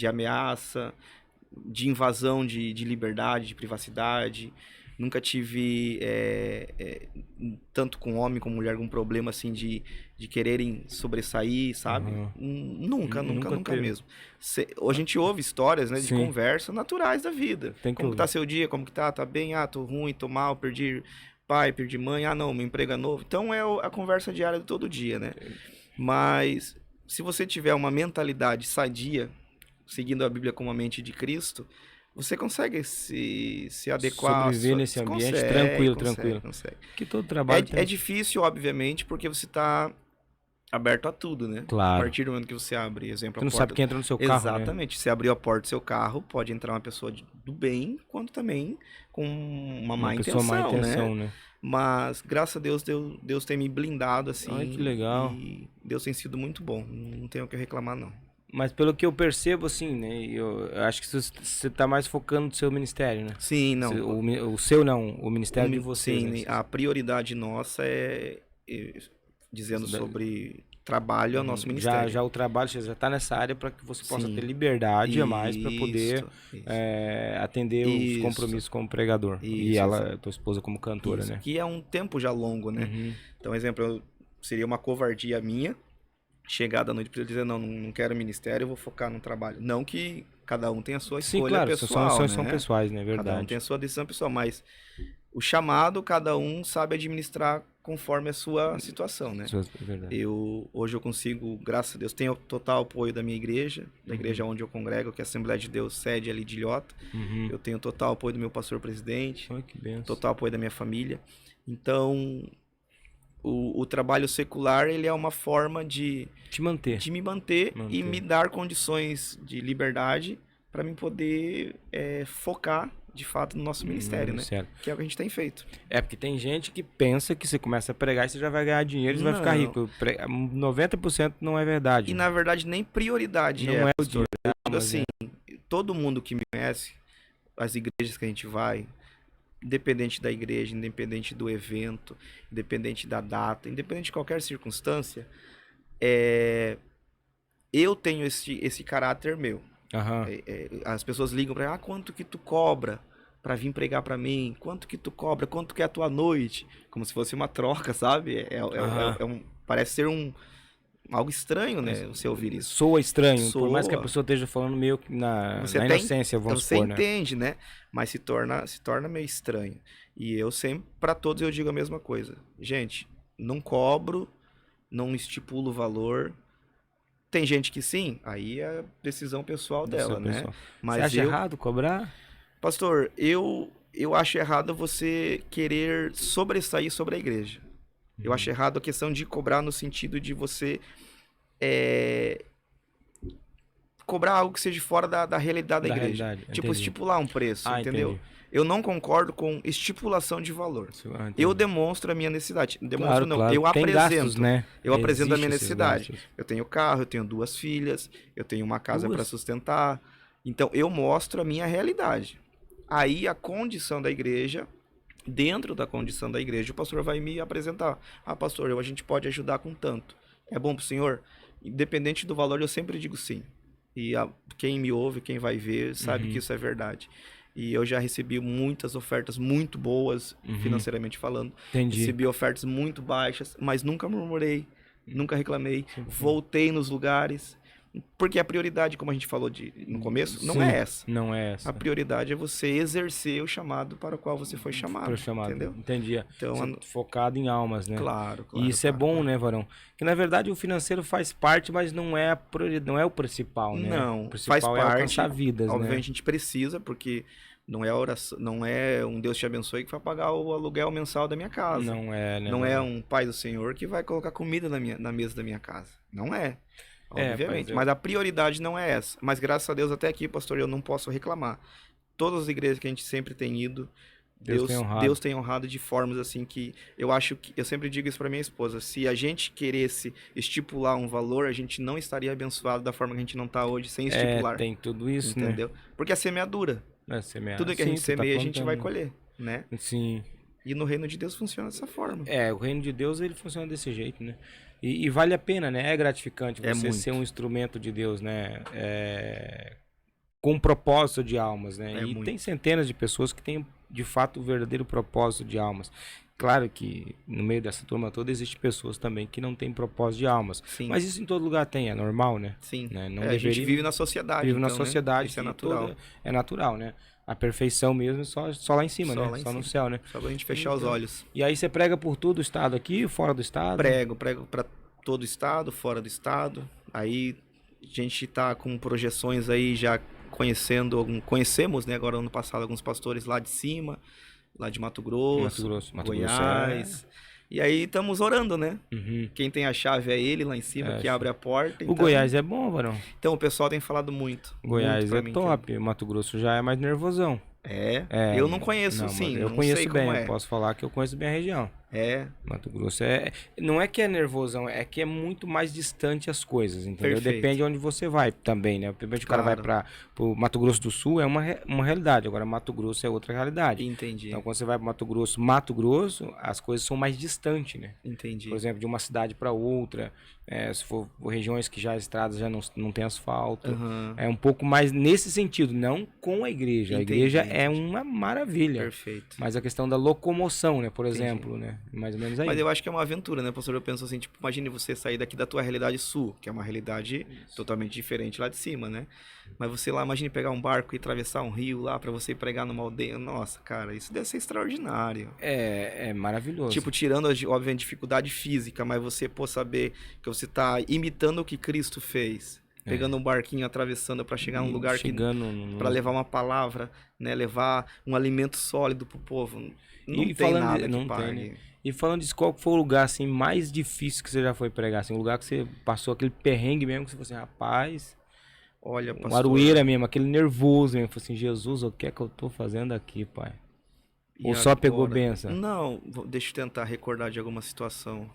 [SPEAKER 2] ameaça, de invasão de liberdade, de privacidade. Nunca tive, tanto com homem como mulher, algum problema assim de quererem sobressair, sabe? Nunca mesmo. A gente ouve histórias, né, de conversa naturais da vida. Como que tá seu dia? Como que tá? Tá bem? Tô ruim, tô mal, perdi pai, perdi mãe. Não, meu emprego é novo. Então é a conversa diária de todo dia, né? Mas se você tiver uma mentalidade sadia, seguindo a Bíblia como a mente de Cristo, você consegue se adequar.
[SPEAKER 1] Sobreviver nesse ambiente tranquilo.
[SPEAKER 2] Consegue.
[SPEAKER 1] Que todo trabalho
[SPEAKER 2] é difícil, obviamente, porque você está aberto a tudo, né?
[SPEAKER 1] Claro.
[SPEAKER 2] A partir do momento que você abre, exemplo,
[SPEAKER 1] você não sabe quem entra no seu carro,
[SPEAKER 2] exatamente.
[SPEAKER 1] Né?
[SPEAKER 2] Você abriu a porta do seu carro, pode entrar uma pessoa do bem, quanto também com uma má intenção, né? Mas, graças a Deus tem me blindado, assim.
[SPEAKER 1] Ai, que legal.
[SPEAKER 2] E Deus tem sido muito bom. Não tenho o que reclamar, não.
[SPEAKER 1] Mas pelo que eu percebo, assim, né? Eu acho que você tá mais focando no seu ministério, né?
[SPEAKER 2] Sim, não.
[SPEAKER 1] O ministério de vocês.
[SPEAKER 2] Sim,
[SPEAKER 1] né?
[SPEAKER 2] A prioridade nossa dizendo sobre trabalho, é o nosso ministério.
[SPEAKER 1] Já o trabalho, você já tá nessa área para que você possa ter liberdade a mais para poder atender os compromissos como pregador. E tua esposa como cantora, né?
[SPEAKER 2] Que é um tempo já longo, né? Então, exemplo, seria uma covardia minha chegar da noite para ele dizer, não quero ministério, eu vou focar no trabalho. Não que cada um tenha a sua escolha pessoal,
[SPEAKER 1] são pessoais, né? Verdade.
[SPEAKER 2] Cada um tem a sua decisão pessoal, mas o chamado, cada um sabe administrar conforme a sua situação, né?
[SPEAKER 1] Verdade.
[SPEAKER 2] Hoje eu consigo, graças a Deus, tenho total apoio da minha igreja, da igreja onde eu congrego, que é a Assembleia de Deus, sede ali de Ilhota. Eu tenho total apoio do meu pastor-presidente, total apoio da minha família. Então, o trabalho secular, ele é uma forma de me manter e me dar condições de liberdade para mim poder focar de fato no nosso ministério, né? Que é o que a gente tem feito.
[SPEAKER 1] Porque tem gente que pensa que você começa a pregar e você já vai ganhar dinheiro e você vai ficar rico. 90% não é verdade.
[SPEAKER 2] E na verdade nem prioridade
[SPEAKER 1] não é o dinheiro.
[SPEAKER 2] Assim, todo mundo que me conhece, as igrejas que a gente vai, independente da igreja, independente do evento, independente da data, independente de qualquer circunstância, eu tenho esse caráter meu. As pessoas ligam pra mim, quanto que tu cobra pra vir pregar pra mim? Quanto que tu cobra? Quanto que é a tua noite? Como se fosse uma troca, sabe? Parece ser algo estranho, né? Você ouvir isso.
[SPEAKER 1] Soa estranho,
[SPEAKER 2] Soa.
[SPEAKER 1] por mais que a pessoa esteja falando meio que na inocência, vamos
[SPEAKER 2] supor,
[SPEAKER 1] né?
[SPEAKER 2] Você entende, né? Mas se torna meio estranho. E eu sempre, para todos, eu digo a mesma coisa. Gente, não cobro, não estipulo valor. Tem gente que sim, aí é decisão pessoal dela, né?
[SPEAKER 1] Mas você acha errado cobrar?
[SPEAKER 2] Pastor, eu acho errado você querer sobressair sobre a igreja. Eu acho errado a questão de cobrar no sentido de você cobrar algo que seja fora da realidade da igreja. Tipo, estipular um preço, entendeu? Entendi. Eu não concordo com estipulação de valor. Eu demonstro a minha necessidade. Demonstro não, eu apresento. Gastos, né? Eu apresento a minha necessidade. Eu tenho carro, eu tenho 2 filhas, eu tenho uma casa para sustentar. Então, eu mostro a minha realidade. Aí, a condição da igreja, dentro da condição da igreja, o pastor vai me apresentar. Ah, pastor, a gente pode ajudar com tanto. É bom pro senhor? Independente do valor, eu sempre digo sim. E quem me ouve, quem vai ver, sabe que isso é verdade. E eu já recebi muitas ofertas muito boas, financeiramente falando.
[SPEAKER 1] Entendi.
[SPEAKER 2] Recebi ofertas muito baixas, mas nunca murmurei, nunca reclamei. Voltei nos lugares. Porque a prioridade, como a gente falou no começo, não é essa.
[SPEAKER 1] Não é essa.
[SPEAKER 2] A prioridade é você exercer o chamado para o qual você foi chamado. Entendeu?
[SPEAKER 1] Entendi.
[SPEAKER 2] Então,
[SPEAKER 1] focado em almas, né?
[SPEAKER 2] Claro.
[SPEAKER 1] E isso é bom, né, Varão? Que na verdade o financeiro faz parte, mas não é não é o principal, né?
[SPEAKER 2] Não,
[SPEAKER 1] o principal
[SPEAKER 2] faz parte.
[SPEAKER 1] Alcançar vidas,
[SPEAKER 2] obviamente
[SPEAKER 1] né?
[SPEAKER 2] a gente precisa, porque não é oração, não é um Deus te abençoe que vai pagar o aluguel mensal da minha casa.
[SPEAKER 1] Não é, né?
[SPEAKER 2] Não é um Pai do Senhor que vai colocar comida na mesa da minha casa. Não é. Obviamente, mas a prioridade não é essa. Mas graças a Deus até aqui, pastor, eu não posso reclamar. Todas as igrejas que a gente sempre tem ido, Deus tem honrado de formas assim que eu sempre digo isso para minha esposa, se a gente queresse estipular um valor, a gente não estaria abençoado da forma que a gente não está hoje sem estipular.
[SPEAKER 1] Tem tudo isso,
[SPEAKER 2] entendeu?
[SPEAKER 1] Né?
[SPEAKER 2] Porque a semeadura. Tudo que a gente semeia, a gente vai colher, né?
[SPEAKER 1] Sim.
[SPEAKER 2] E no reino de Deus funciona dessa forma.
[SPEAKER 1] O reino de Deus ele funciona desse jeito, né? E vale a pena, né? É gratificante você ser um instrumento de Deus, né? Com propósito de almas, né? Tem centenas de pessoas que têm, de fato, o verdadeiro propósito de almas. Claro que no meio dessa turma toda existem pessoas também que não têm propósito de almas.
[SPEAKER 2] Sim.
[SPEAKER 1] Mas isso em todo lugar tem, é normal, né?
[SPEAKER 2] Sim.
[SPEAKER 1] Né?
[SPEAKER 2] A gente vive na sociedade.
[SPEAKER 1] Vive na sociedade. Né?
[SPEAKER 2] Isso é natural.
[SPEAKER 1] É natural, né? A perfeição mesmo só lá em cima, né? Só no céu, né?
[SPEAKER 2] Só pra gente fechar os olhos.
[SPEAKER 1] E aí você prega por todo o estado aqui, fora do estado?
[SPEAKER 2] Prego para todo o estado, fora do estado. Aí a gente tá com projeções aí já conhecemos, né? Agora ano passado alguns pastores lá de cima, lá de Mato Grosso Goiás. E aí estamos orando, né? Quem tem a chave é ele lá em cima, que abre a porta.
[SPEAKER 1] Então... O Goiás é bom, Varão?
[SPEAKER 2] Então o pessoal tem falado muito.
[SPEAKER 1] Goiás é top, o Mato Grosso já é mais nervosão.
[SPEAKER 2] Eu não conheço, sim.
[SPEAKER 1] Eu conheço bem, eu posso falar que eu conheço bem a região. Mato Grosso não é que é nervosão, é que é muito mais distante as coisas, entendeu?
[SPEAKER 2] Perfeito.
[SPEAKER 1] Depende de onde você vai também, né? Depende, o cara vai para o Mato Grosso do Sul, é uma realidade. Agora, Mato Grosso é outra realidade.
[SPEAKER 2] Entendi.
[SPEAKER 1] Então, quando você vai para Mato Grosso, as coisas são mais distantes, né?
[SPEAKER 2] Entendi.
[SPEAKER 1] Por exemplo, de uma cidade para outra, se for regiões que já as estradas já não tem asfalto, é um pouco mais nesse sentido, não com a igreja. A igreja é uma maravilha.
[SPEAKER 2] Perfeito.
[SPEAKER 1] Mas a questão da locomoção, né? Por exemplo, né? Mais ou menos aí.
[SPEAKER 2] Mas eu acho que é uma aventura, né, pastor? Eu penso assim, tipo, imagine você sair daqui da tua realidade sul, que é uma realidade totalmente diferente lá de cima, né? Mas você lá, imagine pegar um barco e atravessar um rio lá pra você pregar numa aldeia. Nossa, cara, isso deve ser extraordinário.
[SPEAKER 1] É maravilhoso.
[SPEAKER 2] Tipo, tirando, obviamente, dificuldade física, mas você, saber que você tá imitando o que Cristo fez. Pegando um barquinho, atravessando para chegar num lugar para levar uma palavra, né? Levar um alimento sólido pro povo. Não tem nada que pague.
[SPEAKER 1] Né? E falando disso, qual foi o lugar assim, mais difícil que você já foi pregar? Assim, um lugar que você passou aquele perrengue mesmo, que você falou assim, rapaz...
[SPEAKER 2] Olha, pastor...
[SPEAKER 1] Arueira mesmo, aquele nervoso mesmo. Falei assim, Jesus, o que é que eu tô fazendo aqui, pai? Ou só pegou benção?
[SPEAKER 2] Não, deixa eu tentar recordar de alguma situação.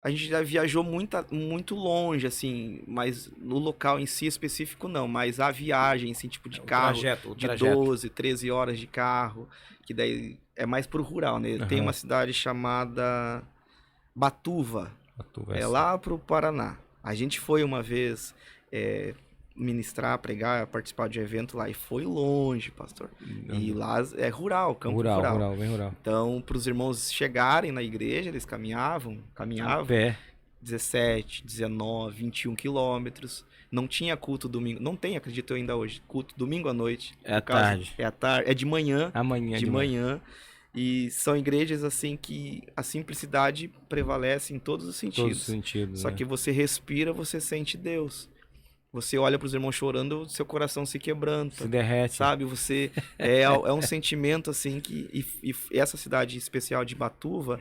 [SPEAKER 2] A gente já viajou muito longe, assim, mas no local em si específico não, mas a viagem, assim, tipo de carro, de 12, 13 horas de carro, que daí é mais pro rural, né? Tem uma cidade chamada Batuva, é lá pro Paraná. A gente foi uma vez ministrar, pregar, participar de um evento lá, e foi longe, pastor. E lá é rural, campo rural.
[SPEAKER 1] Bem rural.
[SPEAKER 2] Então, para os irmãos chegarem na igreja, eles caminhavam
[SPEAKER 1] a pé.
[SPEAKER 2] 17, 19, 21 quilômetros. Não tinha culto domingo. Não tem, acredito eu ainda hoje. Culto domingo à noite.
[SPEAKER 1] É à tarde.
[SPEAKER 2] É à tarde. É de manhã.
[SPEAKER 1] Amanhã
[SPEAKER 2] De manhã. E são igrejas assim que a simplicidade prevalece em todos os sentidos.
[SPEAKER 1] Todos os sentidos,
[SPEAKER 2] Só
[SPEAKER 1] né?
[SPEAKER 2] que você respira, você sente Deus. Você olha para os irmãos chorando, seu coração se quebranta.
[SPEAKER 1] Se derrete.
[SPEAKER 2] Sabe? Você é um sentimento assim que e essa cidade especial de Batuva,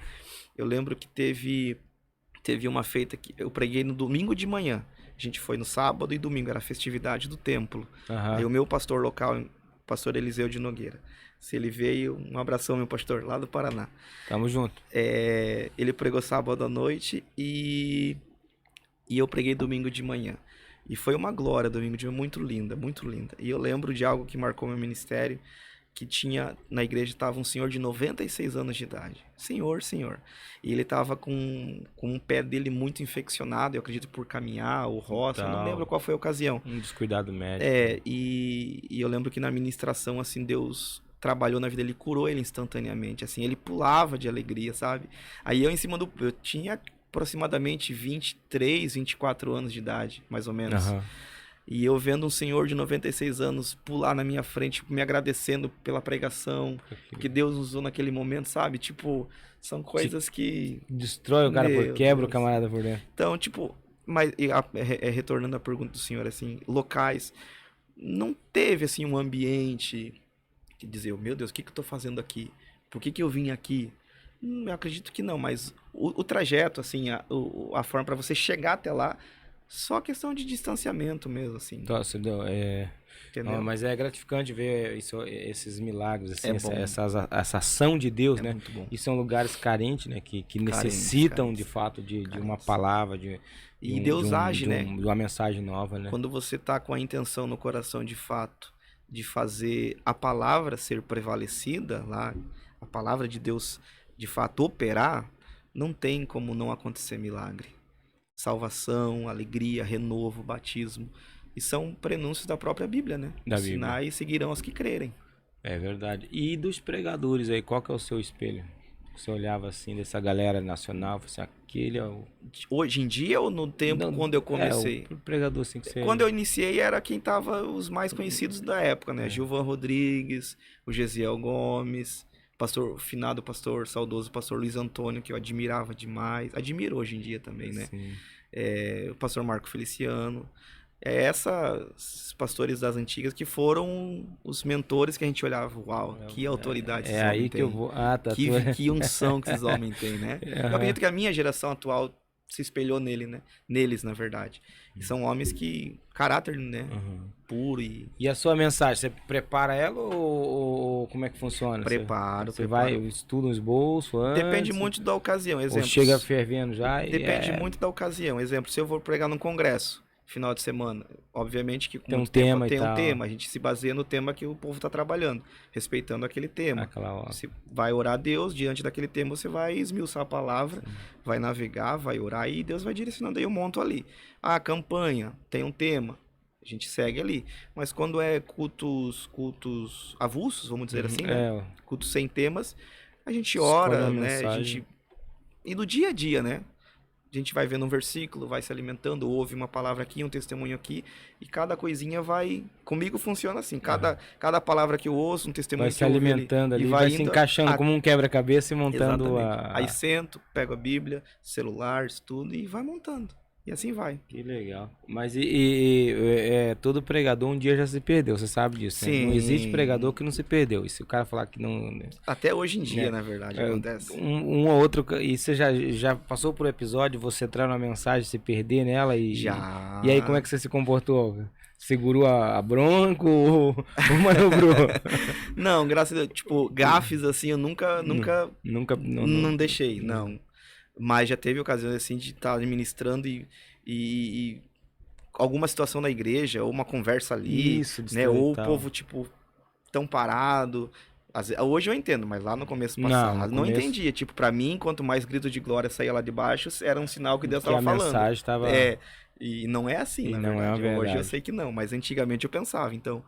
[SPEAKER 2] eu lembro que teve uma feita que eu preguei no domingo de manhã. A gente foi no sábado e domingo, era a festividade do templo.
[SPEAKER 1] Aham.
[SPEAKER 2] Aí o meu pastor local, o pastor Eliseu de Nogueira, se ele veio, um abração, meu pastor, lá do Paraná.
[SPEAKER 1] Tamo junto.
[SPEAKER 2] Ele pregou sábado à noite e eu preguei domingo de manhã. E foi uma glória domingo de manhã, muito linda, muito linda. E eu lembro de algo que marcou meu ministério, que tinha, na igreja estava um senhor de 96 anos de idade. Senhor. E ele estava com um pé dele muito infeccionado, eu acredito por caminhar, ou roça, eu não lembro qual foi a ocasião.
[SPEAKER 1] Um descuidado médico.
[SPEAKER 2] E eu lembro que na ministração, assim, Deus trabalhou na vida, ele curou ele instantaneamente, assim, ele pulava de alegria, sabe? Aí eu eu tinha aproximadamente 23, 24 anos de idade, mais ou menos.
[SPEAKER 1] Aham.
[SPEAKER 2] E eu vendo um senhor de 96 anos pular na minha frente, me agradecendo pela pregação que Deus usou naquele momento, sabe? Tipo, são coisas que...
[SPEAKER 1] Destrói o cara, quebra o camarada por dentro.
[SPEAKER 2] Então, tipo, mas retornando à pergunta do senhor, assim, locais, não teve, assim, um ambiente que dizer, meu Deus, o que eu tô fazendo aqui? Por que eu vim aqui? Eu acredito que não, mas o trajeto, assim, a forma para você chegar até lá, só questão de distanciamento mesmo, assim.
[SPEAKER 1] Nossa,
[SPEAKER 2] Entendeu?
[SPEAKER 1] não, mas é gratificante ver esses milagres, assim,
[SPEAKER 2] É bom.
[SPEAKER 1] essa ação de Deus, né?
[SPEAKER 2] Muito bom.
[SPEAKER 1] E são lugares carentes, né? Que necessitam, de fato, de uma palavra,
[SPEAKER 2] E Deus age, né?
[SPEAKER 1] De uma mensagem nova, né?
[SPEAKER 2] Quando você tá com a intenção no coração, de fato, de fazer a palavra ser prevalecida lá, a palavra de Deus, de fato, operar, não tem como não acontecer milagre. Salvação, alegria, renovo, batismo. E são prenúncios da própria Bíblia, né?
[SPEAKER 1] Da
[SPEAKER 2] Os
[SPEAKER 1] Bíblia.
[SPEAKER 2] sinais seguirão os que crerem.
[SPEAKER 1] É verdade. E dos pregadores aí, qual que é o seu espelho? Você olhava assim, dessa galera nacional, você aquele é o...
[SPEAKER 2] Hoje em dia ou no tempo
[SPEAKER 1] Não,
[SPEAKER 2] quando eu comecei?
[SPEAKER 1] o pregador assim que você...
[SPEAKER 2] Quando eu iniciei era quem tava os mais conhecidos da época, né? Gilvan Rodrigues, o Gesiel Gomes, finado pastor, saudoso pastor Luiz Antônio, que eu admirava demais. Admiro hoje em dia também, né? O pastor Marco Feliciano. Esses pastores das antigas que foram os mentores que a gente olhava, uau, que autoridade esses homens
[SPEAKER 1] aí que eu vou... Ah, tá.
[SPEAKER 2] que unção que esses homens têm, né? Eu acredito que a minha geração atual se espelhou neles, na verdade. E são homens que, caráter, né? Puro e...
[SPEAKER 1] E a sua mensagem, você prepara ela ou como é que funciona?
[SPEAKER 2] Preparo.
[SPEAKER 1] Você vai, estuda um esboço antes?
[SPEAKER 2] Depende muito da ocasião, exemplo.
[SPEAKER 1] Ou chega fervendo já?
[SPEAKER 2] Depende muito da ocasião. Exemplo, se eu vou pregar num congresso, final de semana, obviamente que com
[SPEAKER 1] tem um
[SPEAKER 2] muito
[SPEAKER 1] tema
[SPEAKER 2] tempo,
[SPEAKER 1] e tal.
[SPEAKER 2] tema. A gente se baseia no tema que o povo está trabalhando, respeitando aquele tema. Você vai orar a Deus, diante daquele tema você vai esmiuçar a palavra, vai navegar, vai orar e Deus vai direcionando, aí eu monto ali. A campanha tem um tema, a gente segue ali. Mas quando é cultos avulsos, vamos dizer assim, né? Cultos sem temas, a gente ora, né? E no dia a dia, né? A gente vai vendo um versículo, vai se alimentando, ouve uma palavra aqui, um testemunho aqui, e cada coisinha vai... Comigo funciona assim, cada palavra que eu ouço, um testemunho
[SPEAKER 1] vai se alimentando ali, vai se encaixando como um quebra-cabeça e montando
[SPEAKER 2] Aí sento, pego a Bíblia, celular, estudo e vai montando. E assim vai.
[SPEAKER 1] Que legal. Mas todo pregador um dia já se perdeu, você sabe disso, né?
[SPEAKER 2] Sim.
[SPEAKER 1] Não existe pregador que não se perdeu. E se o cara falar que não...
[SPEAKER 2] Até hoje em dia, na verdade, acontece.
[SPEAKER 1] Um ou outro... E você já passou por episódio, você entrar numa mensagem, se perder nela e...
[SPEAKER 2] Já.
[SPEAKER 1] E aí como é que você se comportou? Segurou a bronca ou manobrou?
[SPEAKER 2] Não, graças a Deus. Tipo, gafes assim, eu nunca não deixei, não. Mas já teve ocasiões assim de estar administrando e alguma situação na igreja, ou uma conversa ali, né? Ou o povo, tipo, tão parado. Hoje eu entendo, mas lá no começo passado não entendia. Tipo, pra mim, quanto mais grito de glória saía lá de baixo, era um sinal que Deus estava falando.
[SPEAKER 1] A mensagem estava...
[SPEAKER 2] E não é assim, na
[SPEAKER 1] verdade.
[SPEAKER 2] Hoje eu sei que não, mas antigamente eu pensava. Então,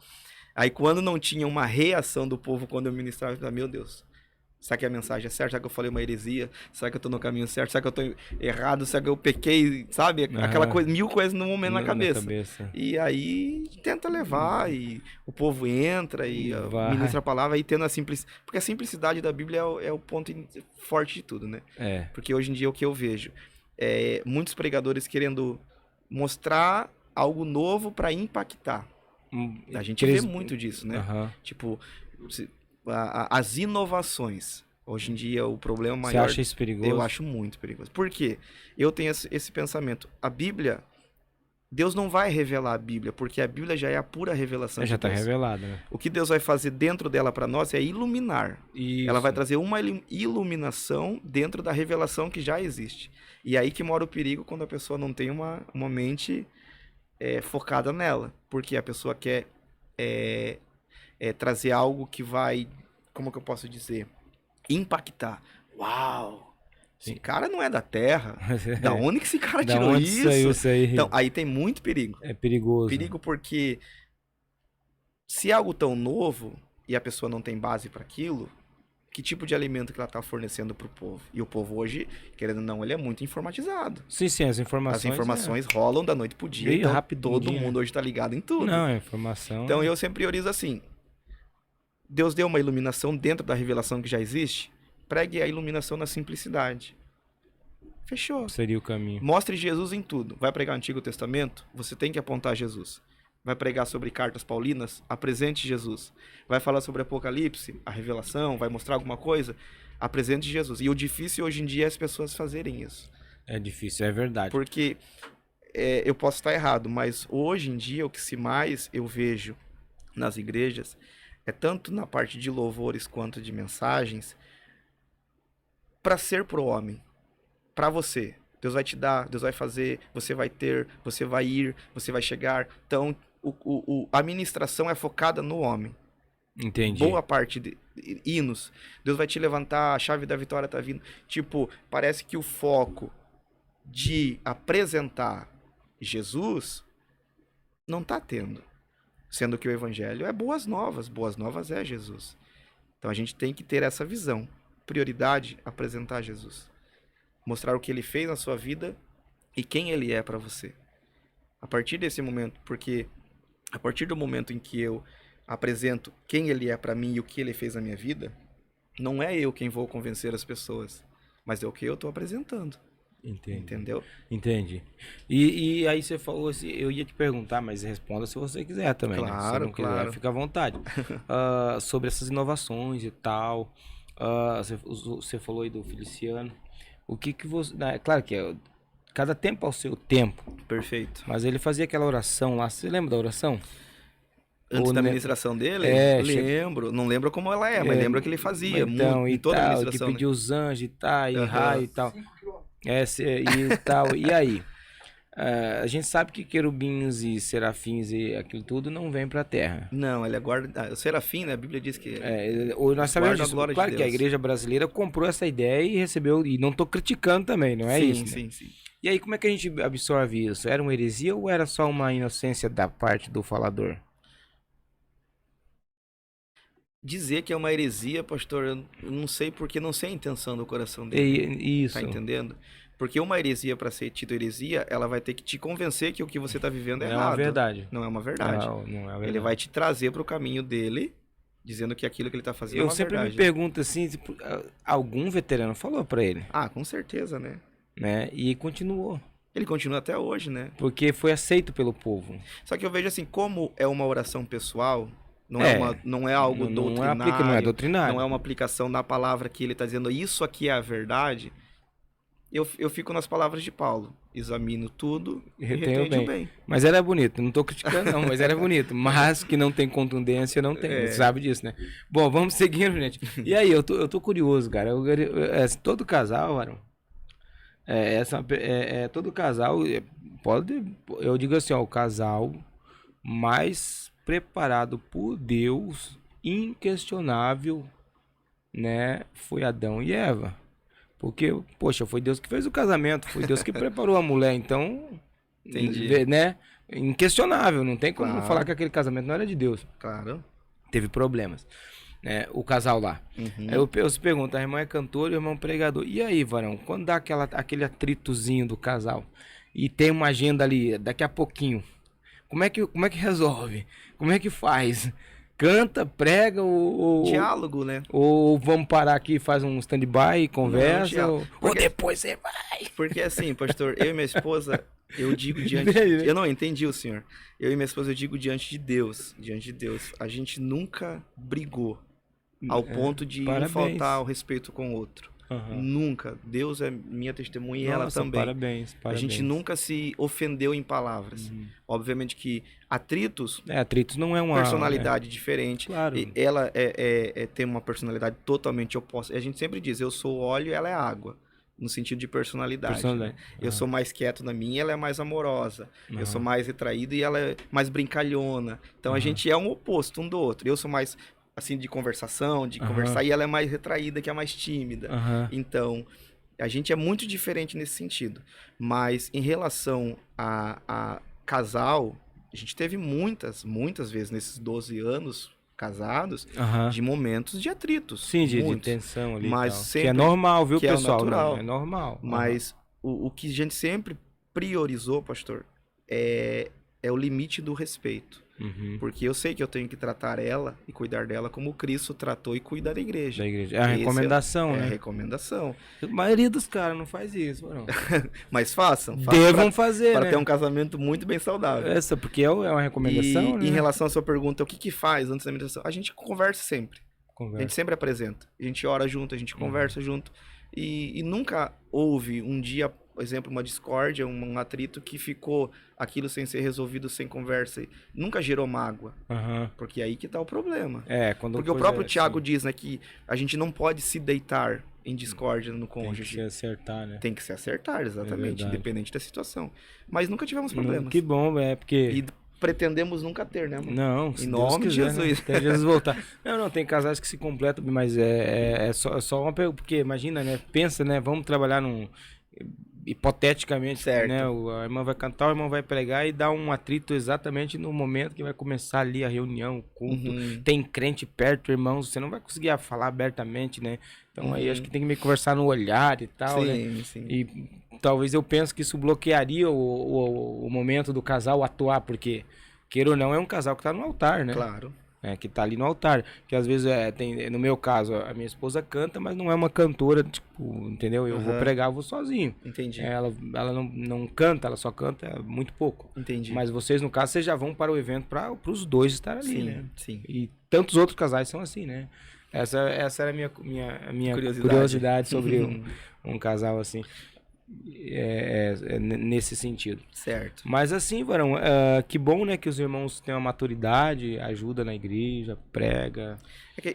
[SPEAKER 2] aí quando não tinha uma reação do povo quando eu ministrava, eu falava, meu Deus, Será que a mensagem é certa? Será que eu falei uma heresia? Será que eu tô no caminho certo? Será que eu tô errado? Será que eu pequei? Sabe? Aquela coisa, mil coisas no momento na cabeça. E aí tenta levar e o povo entra e ministra a palavra e tendo a simplicidade. Porque a simplicidade da Bíblia é o ponto forte de tudo, né? Porque hoje em dia o que eu vejo é muitos pregadores querendo mostrar algo novo para impactar. A gente vê muito disso, né? Tipo, as inovações. Hoje em dia, o problema maior...
[SPEAKER 1] Você acha isso perigoso?
[SPEAKER 2] Eu acho muito perigoso. Por quê? Eu tenho esse pensamento. A Bíblia... Deus não vai revelar a Bíblia, porque a Bíblia já é a pura revelação de Deus.
[SPEAKER 1] Já está revelada, né?
[SPEAKER 2] O que Deus vai fazer dentro dela para nós é iluminar.
[SPEAKER 1] Isso.
[SPEAKER 2] Ela vai trazer uma iluminação dentro da revelação que já existe. E aí que mora o perigo quando a pessoa não tem uma mente focada nela. Porque a pessoa quer trazer algo que vai, como que eu posso dizer, impactar. Uau! Esse cara não é da Terra. Da onde que esse cara tirou isso?
[SPEAKER 1] Saiu isso aí?
[SPEAKER 2] Então, aí tem muito perigo.
[SPEAKER 1] É perigoso.
[SPEAKER 2] Perigo porque se é algo tão novo e a pessoa não tem base para aquilo, que tipo de alimento que ela está fornecendo para o povo? E o povo hoje, querendo ou não, ele é muito informatizado.
[SPEAKER 1] Sim, as informações...
[SPEAKER 2] As informações rolam da noite pro dia. Então, todo mundo hoje está ligado em tudo.
[SPEAKER 1] Não, é informação...
[SPEAKER 2] Então, eu sempre priorizo assim. Deus deu uma iluminação dentro da revelação que já existe. Pregue a iluminação na simplicidade. Fechou.
[SPEAKER 1] Seria o caminho.
[SPEAKER 2] Mostre Jesus em tudo. Vai pregar o Antigo Testamento? Você tem que apontar Jesus. Vai pregar sobre cartas paulinas? Apresente Jesus. Vai falar sobre Apocalipse? A revelação? Vai mostrar alguma coisa? Apresente Jesus. E o difícil hoje em dia é as pessoas fazerem isso.
[SPEAKER 1] É difícil, é verdade.
[SPEAKER 2] Porque eu posso estar errado, mas hoje em dia o que mais eu vejo nas igrejas é tanto na parte de louvores quanto de mensagens para ser pro homem, para você. Deus vai te dar, Deus vai fazer, você vai ter, você vai ir, você vai chegar. Então, a ministração é focada no homem.
[SPEAKER 1] Entendi.
[SPEAKER 2] Boa parte de hinos. Deus vai te levantar, a chave da vitória tá vindo. Tipo, parece que o foco de apresentar Jesus não tá tendo. Sendo que o evangelho é boas novas é Jesus. Então a gente tem que ter essa visão. Prioridade, apresentar Jesus. Mostrar o que ele fez na sua vida e quem ele é para você. A partir desse momento, porque a partir do momento em que eu apresento quem ele é para mim e o que ele fez na minha vida, não é eu quem vou convencer as pessoas, mas é o que eu tô apresentando.
[SPEAKER 1] Entendi.
[SPEAKER 2] Entendeu?
[SPEAKER 1] Entendi. E aí você falou assim, eu ia te perguntar, mas responda se você quiser também,
[SPEAKER 2] claro,
[SPEAKER 1] né? Se não quiser,
[SPEAKER 2] claro.
[SPEAKER 1] fica à vontade. Sobre essas inovações e tal, você falou aí do Feliciano. O que você... Claro que cada tempo ao seu tempo.
[SPEAKER 2] Perfeito.
[SPEAKER 1] Mas ele fazia aquela oração lá, você lembra da oração?
[SPEAKER 2] Antes da ministração dele? Lembro. Não lembro como ela mas lembro que ele fazia.
[SPEAKER 1] Então,
[SPEAKER 2] em toda
[SPEAKER 1] tal,
[SPEAKER 2] a ministração.
[SPEAKER 1] Que pediu os anjos e tal, e raio e tal. E tal. E aí? A gente sabe que querubins e serafins e aquilo tudo não vem pra terra.
[SPEAKER 2] Não, ele aguarda. O serafim, né? A Bíblia diz que.
[SPEAKER 1] Nós sabemos disso. Claro que a igreja brasileira comprou essa ideia e recebeu. E não tô criticando também, não é isso?
[SPEAKER 2] Sim,
[SPEAKER 1] né?
[SPEAKER 2] sim.
[SPEAKER 1] E aí, como é que a gente absorve isso? Era uma heresia ou era só uma inocência da parte do falador?
[SPEAKER 2] Dizer que é uma heresia, pastor, eu não sei, porque não sei a intenção do coração dele.
[SPEAKER 1] Isso.
[SPEAKER 2] Tá entendendo? Porque uma heresia, para ser tido heresia, ela vai ter que te convencer que o que você tá vivendo é errado.
[SPEAKER 1] Não é uma verdade.
[SPEAKER 2] Não é uma verdade.
[SPEAKER 1] Não é verdade.
[SPEAKER 2] Ele vai te trazer pro caminho dele, dizendo que aquilo que ele tá fazendo é uma verdade.
[SPEAKER 1] Eu sempre me pergunto assim, algum veterano falou para ele?
[SPEAKER 2] Com certeza, né?
[SPEAKER 1] E continuou.
[SPEAKER 2] Ele continua até hoje, né?
[SPEAKER 1] Porque foi aceito pelo povo.
[SPEAKER 2] Só que eu vejo assim, como é uma oração pessoal, não é algo doutrinário,
[SPEAKER 1] não é doutrinário.
[SPEAKER 2] Não é uma aplicação da palavra que ele está dizendo, isso aqui é a verdade. Eu fico nas palavras de Paulo. Examino tudo e retenho bem.
[SPEAKER 1] Mas era bonito, não estou criticando não, mas era bonito. Mas que não tem contundência, não tem. Você sabe disso, né? Bom, vamos seguindo, gente. E aí, eu tô curioso, cara. Todo casal, Arão, todo casal, eu digo assim, o casal mais preparado por Deus, inquestionável, né, foi Adão e Eva. Porque, poxa, foi Deus que fez o casamento, foi Deus que preparou a mulher, então,
[SPEAKER 2] entendi,
[SPEAKER 1] né, inquestionável, não tem como falar que aquele casamento não era de Deus.
[SPEAKER 2] Claro.
[SPEAKER 1] Teve problemas. né, o casal lá. Aí eu se pergunto, a irmã é cantora e o irmão é pregador. E aí, varão, quando dá aquele atritozinho do casal e tem uma agenda ali, daqui a pouquinho, como é que resolve? Como é que faz? Canta, prega ou...
[SPEAKER 2] Diálogo, né?
[SPEAKER 1] Ou vamos parar aqui e faz um stand-by, conversa, ou depois você vai.
[SPEAKER 2] Porque assim, pastor, eu e minha esposa, eu digo diante... Eu não entendi o senhor. Eu e minha esposa, eu digo diante de Deus. A gente nunca brigou ao ponto de um faltar ao respeito com o outro. Nunca. Deus é minha testemunha e ela também.
[SPEAKER 1] Parabéns.
[SPEAKER 2] A gente nunca se ofendeu em palavras. Obviamente que atritos
[SPEAKER 1] não é uma
[SPEAKER 2] personalidade diferente.
[SPEAKER 1] Claro.
[SPEAKER 2] Ela tem uma personalidade totalmente oposta. A gente sempre diz, eu sou óleo e ela é água. No sentido de personalidade. Né? Eu sou mais quieto na minha, ela é mais amorosa. Eu sou mais retraído e ela é mais brincalhona. Então a gente é um oposto um do outro. Eu sou mais assim de conversação, de conversar, e ela é mais retraída, que é mais tímida. Então, a gente é muito diferente nesse sentido. Mas em relação a casal, a gente teve muitas vezes nesses 12 anos casados, de momentos de atritos.
[SPEAKER 1] Sim, de tensão ali.
[SPEAKER 2] Mas sempre,
[SPEAKER 1] que é normal, viu,
[SPEAKER 2] que
[SPEAKER 1] pessoal?
[SPEAKER 2] É natural.
[SPEAKER 1] Não, é normal.
[SPEAKER 2] Mas o que a gente sempre priorizou, pastor, é o limite do respeito. Porque eu sei que eu tenho que tratar ela e cuidar dela como Cristo tratou e cuida da igreja.
[SPEAKER 1] É a recomendação, né?
[SPEAKER 2] É a recomendação.
[SPEAKER 1] A maioria dos caras não faz isso, não.
[SPEAKER 2] Mas façam.
[SPEAKER 1] Devam fazer,
[SPEAKER 2] para
[SPEAKER 1] né?
[SPEAKER 2] ter um casamento muito bem saudável.
[SPEAKER 1] Porque é uma recomendação, né?
[SPEAKER 2] Em relação à sua pergunta, o que faz antes da meditação? A gente conversa sempre. A gente sempre apresenta. A gente ora junto, a gente conversa junto. E nunca houve um dia, por exemplo, uma discórdia, um atrito que ficou aquilo sem ser resolvido, sem conversa. Nunca gerou mágoa. Porque aí que tá o problema. Porque o próprio Tiago diz, né, que a gente não pode se deitar em discórdia no cônjuge.
[SPEAKER 1] Tem que se acertar, né?
[SPEAKER 2] Tem que se acertar, exatamente, independente da situação. Mas nunca tivemos problemas.
[SPEAKER 1] Que bom, porque...
[SPEAKER 2] E pretendemos nunca ter, né, amor?
[SPEAKER 1] Não,
[SPEAKER 2] em nome de Jesus.
[SPEAKER 1] Né? Até Jesus voltar. Não, tem casais que se completam, mas é só uma pergunta, porque imagina, né? Pensa, né? Vamos trabalhar hipoteticamente,
[SPEAKER 2] certo,
[SPEAKER 1] né? A irmã vai cantar, o irmão vai pregar e dá um atrito exatamente no momento que vai começar ali a reunião, o culto. Tem crente perto, irmãos, você não vai conseguir falar abertamente, né? Então aí acho que tem que me conversar no olhar e tal, né?
[SPEAKER 2] Sim.
[SPEAKER 1] E talvez eu pense que isso bloquearia o momento do casal atuar, porque, queira ou não, é um casal que tá no altar, né?
[SPEAKER 2] Claro.
[SPEAKER 1] Que tá ali no altar. Que às vezes, no meu caso, a minha esposa canta, mas não é uma cantora, tipo, entendeu? Eu vou pregar, eu vou sozinho.
[SPEAKER 2] Entendi.
[SPEAKER 1] Ela não canta, ela só canta muito pouco.
[SPEAKER 2] Entendi.
[SPEAKER 1] Mas vocês, no caso, vocês já vão para o evento para os dois estarem ali, né?
[SPEAKER 2] Sim.
[SPEAKER 1] E tantos outros casais são assim, né? Essa era a minha curiosidade sobre um casal assim. Nesse sentido.
[SPEAKER 2] Certo.
[SPEAKER 1] Mas assim, varão, que bom, né, que os irmãos têm uma maturidade, ajuda na igreja, prega.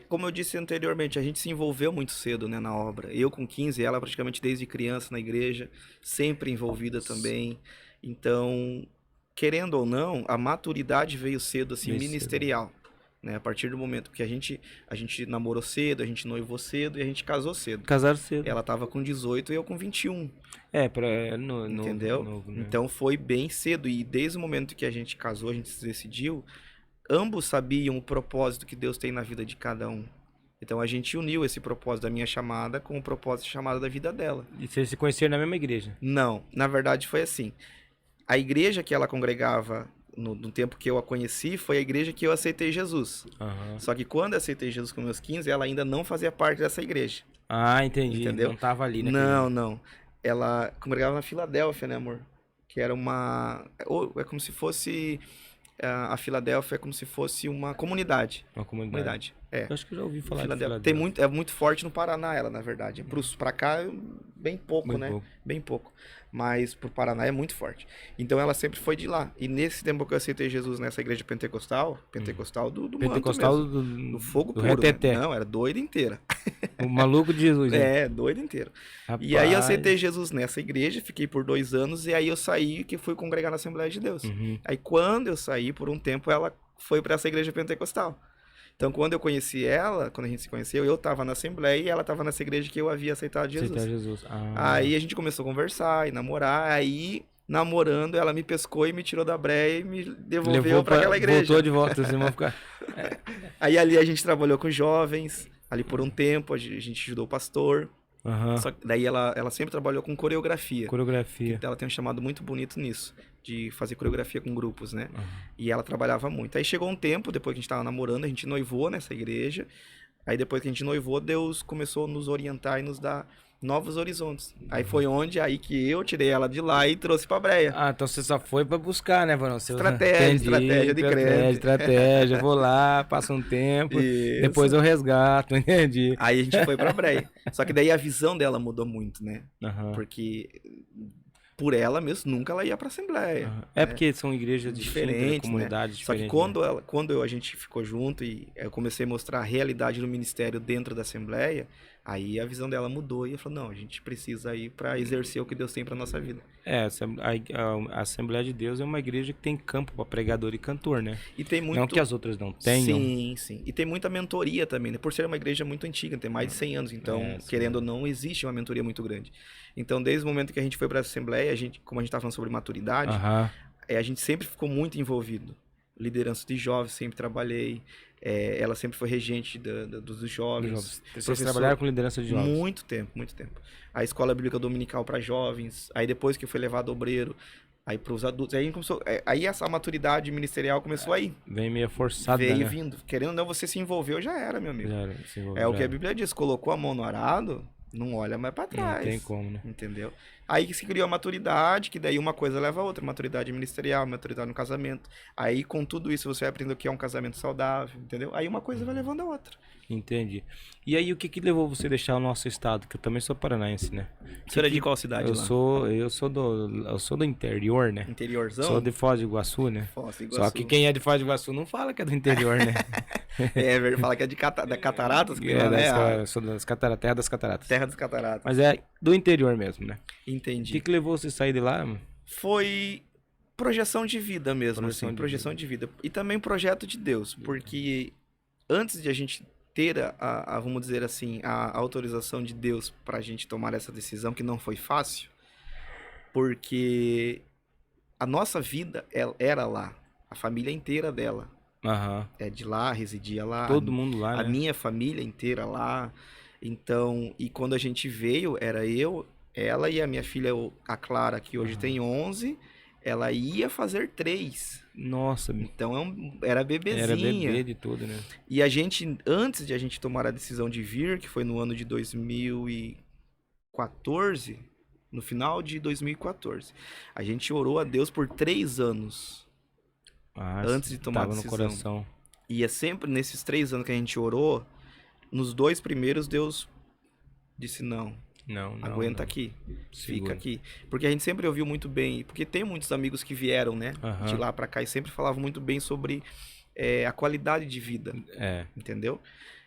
[SPEAKER 2] Como eu disse anteriormente, a gente se envolveu muito cedo, né, na obra. Eu com 15, ela praticamente desde criança na igreja, sempre envolvida também. Então, querendo ou não, a maturidade veio cedo, assim, ministerial. Cedo. Né, a partir do momento que a gente namorou cedo, a gente noivou cedo e a gente casou cedo.
[SPEAKER 1] Casaram cedo.
[SPEAKER 2] Ela tava com 18 e eu com 21.
[SPEAKER 1] Entendeu?
[SPEAKER 2] Novo, né? Então foi bem cedo. E desde o momento que a gente casou, a gente se decidiu, ambos sabiam o propósito que Deus tem na vida de cada um. Então a gente uniu esse propósito da minha chamada com o propósito de chamada da vida dela.
[SPEAKER 1] E vocês se conheceram na mesma igreja?
[SPEAKER 2] Não, na verdade foi assim. A igreja que ela congregava no tempo que eu a conheci, foi a igreja que eu aceitei Jesus. Só que quando eu aceitei Jesus com meus 15, ela ainda não fazia parte dessa igreja.
[SPEAKER 1] Ah, entendi. Entendeu? Não tava ali, né?
[SPEAKER 2] Não. Ela congregava na Filadélfia, né, amor? Que era uma... É como se fosse... A Filadélfia é como se fosse uma comunidade.
[SPEAKER 1] Uma comunidade.
[SPEAKER 2] É.
[SPEAKER 1] Eu acho que eu já ouvi falar de
[SPEAKER 2] Filadélfia. É muito forte no Paraná, ela, na verdade. Pra cá, bem pouco, né? Bem pouco. Mas pro Paraná é muito forte. Então ela sempre foi de lá. E nesse tempo que eu aceitei Jesus nessa igreja pentecostal do
[SPEAKER 1] pentecostal
[SPEAKER 2] manto mesmo, do fogo
[SPEAKER 1] do
[SPEAKER 2] puro.
[SPEAKER 1] Reteté.
[SPEAKER 2] Não, era doida inteira.
[SPEAKER 1] O maluco de Jesus.
[SPEAKER 2] Né? Doida inteira. Rapaz. E aí eu aceitei Jesus nessa igreja, fiquei por 2 anos, e aí eu saí e fui congregar na Assembleia de Deus. Aí quando eu saí, por um tempo, ela foi para essa igreja pentecostal. Então, quando eu conheci ela, quando a gente se conheceu, eu estava na Assembleia e ela estava nessa igreja que eu havia aceitado Jesus.
[SPEAKER 1] Aceitar Jesus.
[SPEAKER 2] Aí a gente começou a conversar e namorar, aí namorando, ela me pescou e me tirou da breia e me devolveu para aquela igreja.
[SPEAKER 1] Voltou de volta, assim, ficar...
[SPEAKER 2] Aí ali a gente trabalhou com jovens, ali por um tempo, a gente ajudou o pastor. Só que daí ela sempre trabalhou com coreografia. Ela tem um chamado muito bonito nisso, de fazer coreografia com grupos, né? E ela trabalhava muito. Aí chegou um tempo, depois que a gente tava namorando, a gente noivou nessa igreja. Aí depois que a gente noivou, Deus começou a nos orientar e nos dar novos horizontes. Aí foi aí que eu tirei ela de lá e trouxe pra Breia.
[SPEAKER 1] Então você só foi pra buscar, né, Varão?
[SPEAKER 2] Estratégia de crente.
[SPEAKER 1] Estratégia, vou lá, passa um tempo, depois eu resgato, entendi.
[SPEAKER 2] Aí a gente foi pra Breia. Só que daí a visão dela mudou muito, né? Porque por ela mesmo, nunca ela ia pra Assembleia.
[SPEAKER 1] Porque são igrejas diferentes, comunidades diferentes.
[SPEAKER 2] Só que quando a gente ficou junto e eu comecei a mostrar a realidade do ministério dentro da Assembleia, aí a visão dela mudou e ela falou, não, a gente precisa ir para exercer o que Deus tem para nossa vida.
[SPEAKER 1] A Assembleia de Deus é uma igreja que tem campo para pregador e cantor, né?
[SPEAKER 2] E tem muito...
[SPEAKER 1] Não que as outras não tenham.
[SPEAKER 2] Sim. E tem muita mentoria também, né? Por ser uma igreja muito antiga, tem mais de 100 anos, então, querendo ou não, existe uma mentoria muito grande. Então, desde o momento que a gente foi para a Assembleia, como a gente estava falando sobre maturidade, a gente sempre ficou muito envolvido. Liderança de jovens, sempre trabalhei. Ela sempre foi regente dos jovens.
[SPEAKER 1] Vocês trabalharam com liderança de jovens?
[SPEAKER 2] Muito tempo. A escola bíblica dominical para jovens. Aí depois que foi levado obreiro, aí para os adultos. Aí essa maturidade ministerial começou aí.
[SPEAKER 1] Vem meio forçada,
[SPEAKER 2] Veio vindo. Querendo ou não, você se envolveu, já era, meu amigo. O que a Bíblia diz. Colocou a mão no arado, não olha mais para trás.
[SPEAKER 1] Não tem como, né?
[SPEAKER 2] Entendeu? Aí que se criou a maturidade, que daí uma coisa leva a outra. Maturidade ministerial, maturidade no casamento. Aí com tudo isso você vai aprender o que é um casamento saudável, entendeu? Aí uma coisa vai levando a outra.
[SPEAKER 1] Entendi. E aí o que levou você a deixar o nosso estado? Que eu também sou paranaense, né?
[SPEAKER 2] Você era de qual cidade
[SPEAKER 1] eu
[SPEAKER 2] lá?
[SPEAKER 1] Eu sou do interior, né?
[SPEAKER 2] Interiorzão?
[SPEAKER 1] Sou de Foz do Iguaçu, né?
[SPEAKER 2] Foz do Iguaçu.
[SPEAKER 1] Só que quem é de Foz do Iguaçu não fala que é do interior, né?
[SPEAKER 2] Fala que é da Cataratas.
[SPEAKER 1] Sou das Cataratas, Terra das Cataratas.
[SPEAKER 2] Terra das Cataratas.
[SPEAKER 1] Mas é do interior mesmo, né?
[SPEAKER 2] Entendi.
[SPEAKER 1] O que levou você a sair de lá?
[SPEAKER 2] Foi projeção de vida mesmo, projeção de vida. E também projeto de Deus, porque antes de a gente ter vamos dizer assim, a autorização de Deus para a gente tomar essa decisão, que não foi fácil, porque a nossa vida era lá, a família inteira dela. É de lá, residia lá.
[SPEAKER 1] Todo mundo lá,
[SPEAKER 2] a minha família inteira lá. Então, e quando a gente veio, era eu, ela e a minha filha, a Clara, que hoje tem 11, ela ia fazer 3.
[SPEAKER 1] Nossa.
[SPEAKER 2] Então era bebezinha.
[SPEAKER 1] Era bebê de tudo, né?
[SPEAKER 2] E a gente, antes de a gente tomar a decisão de vir, que foi no ano de 2014, no final de 2014, a gente orou a Deus por 3 anos. Antes de tomar a decisão.
[SPEAKER 1] No coração.
[SPEAKER 2] E é sempre nesses 3 anos que a gente orou, nos 2 primeiros Deus disse não.
[SPEAKER 1] Não.
[SPEAKER 2] Aguenta aqui. Fica aqui. Porque a gente sempre ouviu muito bem, porque tem muitos amigos que vieram, né, de lá pra cá e sempre falavam muito bem sobre a qualidade de vida. Entendeu?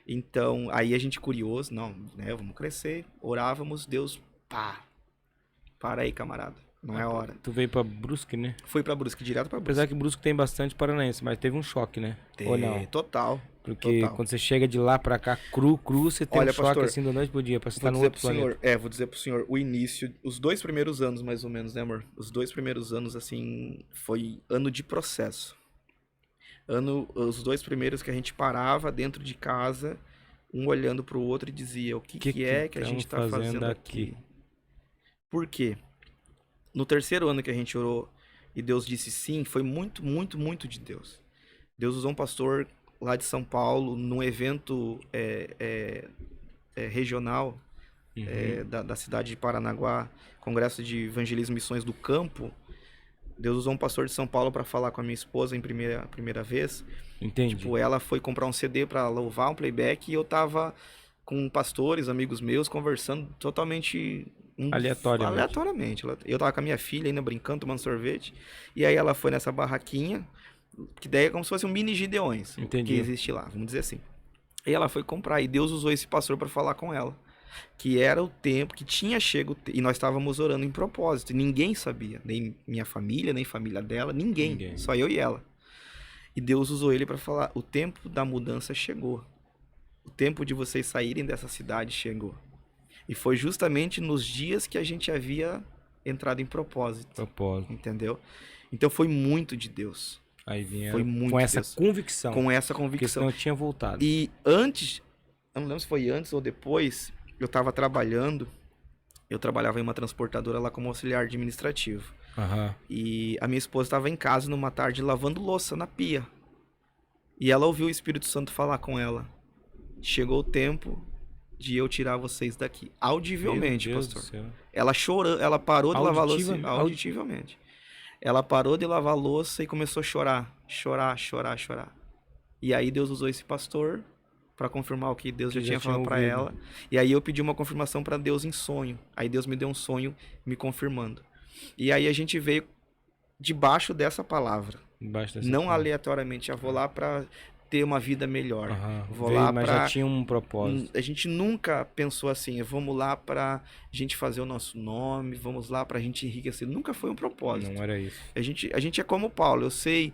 [SPEAKER 2] Então, aí a gente curioso, não, né, vamos crescer. Orávamos, Deus, para aí, camarada. Não é hora.
[SPEAKER 1] Tu veio pra Brusque, né?
[SPEAKER 2] Fui pra Brusque, direto pra Brusque.
[SPEAKER 1] Apesar que Brusque tem bastante paranaense, mas teve um choque, né? Ou não?
[SPEAKER 2] Total.
[SPEAKER 1] Porque quando você chega de lá pra cá, cru, você tem um choque, pastor, assim da noite pro dia, pra você estar no outro planeta.
[SPEAKER 2] Vou dizer pro senhor, o início, os 2 primeiros anos, mais ou menos, né, amor? Os 2 primeiros anos, assim, foi ano de processo. Os 2 primeiros que a gente parava dentro de casa, um olhando pro outro e dizia, o que é que a gente tá fazendo aqui? Por quê? No 3º ano que a gente orou e Deus disse sim, foi muito, muito, muito de Deus. Deus usou um pastor lá de São Paulo, num evento regional da cidade de Paranaguá, Congresso de Evangelismo e Missões do Campo. Deus usou um pastor de São Paulo para falar com a minha esposa em primeira vez.
[SPEAKER 1] Entendi.
[SPEAKER 2] Tipo, ela foi comprar um CD para louvar, um playback, e eu tava com pastores, amigos meus, conversando totalmente... Aleatoriamente. Eu tava com a minha filha ainda brincando, tomando sorvete. E aí ela foi nessa barraquinha, que daí é como se fosse um mini Gideões.
[SPEAKER 1] Entendi.
[SPEAKER 2] Que existe lá, vamos dizer assim. E ela foi comprar, e Deus usou esse pastor para falar com ela. Que era o tempo que tinha chego, e nós estávamos orando em propósito. E ninguém sabia, nem minha família, nem família dela, ninguém. Só eu e ela. E Deus usou ele para falar, o tempo da mudança chegou. O tempo de vocês saírem dessa cidade chegou. E foi justamente nos dias que a gente havia entrado em propósito.
[SPEAKER 1] Propósito.
[SPEAKER 2] Entendeu? Então foi muito de Deus.
[SPEAKER 1] Aí vinha
[SPEAKER 2] Foi muito
[SPEAKER 1] com essa
[SPEAKER 2] Deus.
[SPEAKER 1] convicção.
[SPEAKER 2] Com essa
[SPEAKER 1] Porque
[SPEAKER 2] convicção.
[SPEAKER 1] senão eu tinha voltado.
[SPEAKER 2] E antes, eu não lembro se foi antes ou depois, eu tava trabalhando, eu trabalhava em uma transportadora lá como auxiliar administrativo.
[SPEAKER 1] Aham.
[SPEAKER 2] E a minha esposa estava em casa numa tarde lavando louça na pia. E ela ouviu o Espírito Santo falar com ela. Chegou o tempo de eu tirar vocês daqui. Audivelmente,
[SPEAKER 1] Meu Deus
[SPEAKER 2] pastor.
[SPEAKER 1] do céu.
[SPEAKER 2] Ela chorou, ela parou de lavar louça
[SPEAKER 1] Auditivamente.
[SPEAKER 2] auditivamente. Ela parou de lavar louça e começou a chorar. Chorar, chorar, chorar. E aí Deus usou esse pastor para confirmar o que Deus já tinha falado para
[SPEAKER 1] ouvido.
[SPEAKER 2] ela. E aí eu pedi uma confirmação para Deus em sonho. Aí Deus me deu um sonho me confirmando. E aí a gente veio debaixo dessa palavra.
[SPEAKER 1] Embaixo dessa
[SPEAKER 2] Não
[SPEAKER 1] palavra.
[SPEAKER 2] aleatoriamente. Eu vou lá para ter uma vida melhor.
[SPEAKER 1] Aham.
[SPEAKER 2] Vou
[SPEAKER 1] Veio,
[SPEAKER 2] lá
[SPEAKER 1] mas
[SPEAKER 2] para
[SPEAKER 1] já tinha um propósito.
[SPEAKER 2] a gente nunca pensou assim, vamos lá pra gente fazer o nosso nome, vamos lá pra gente enriquecer. Nunca foi um propósito.
[SPEAKER 1] Não era isso.
[SPEAKER 2] A gente é como Paulo, eu sei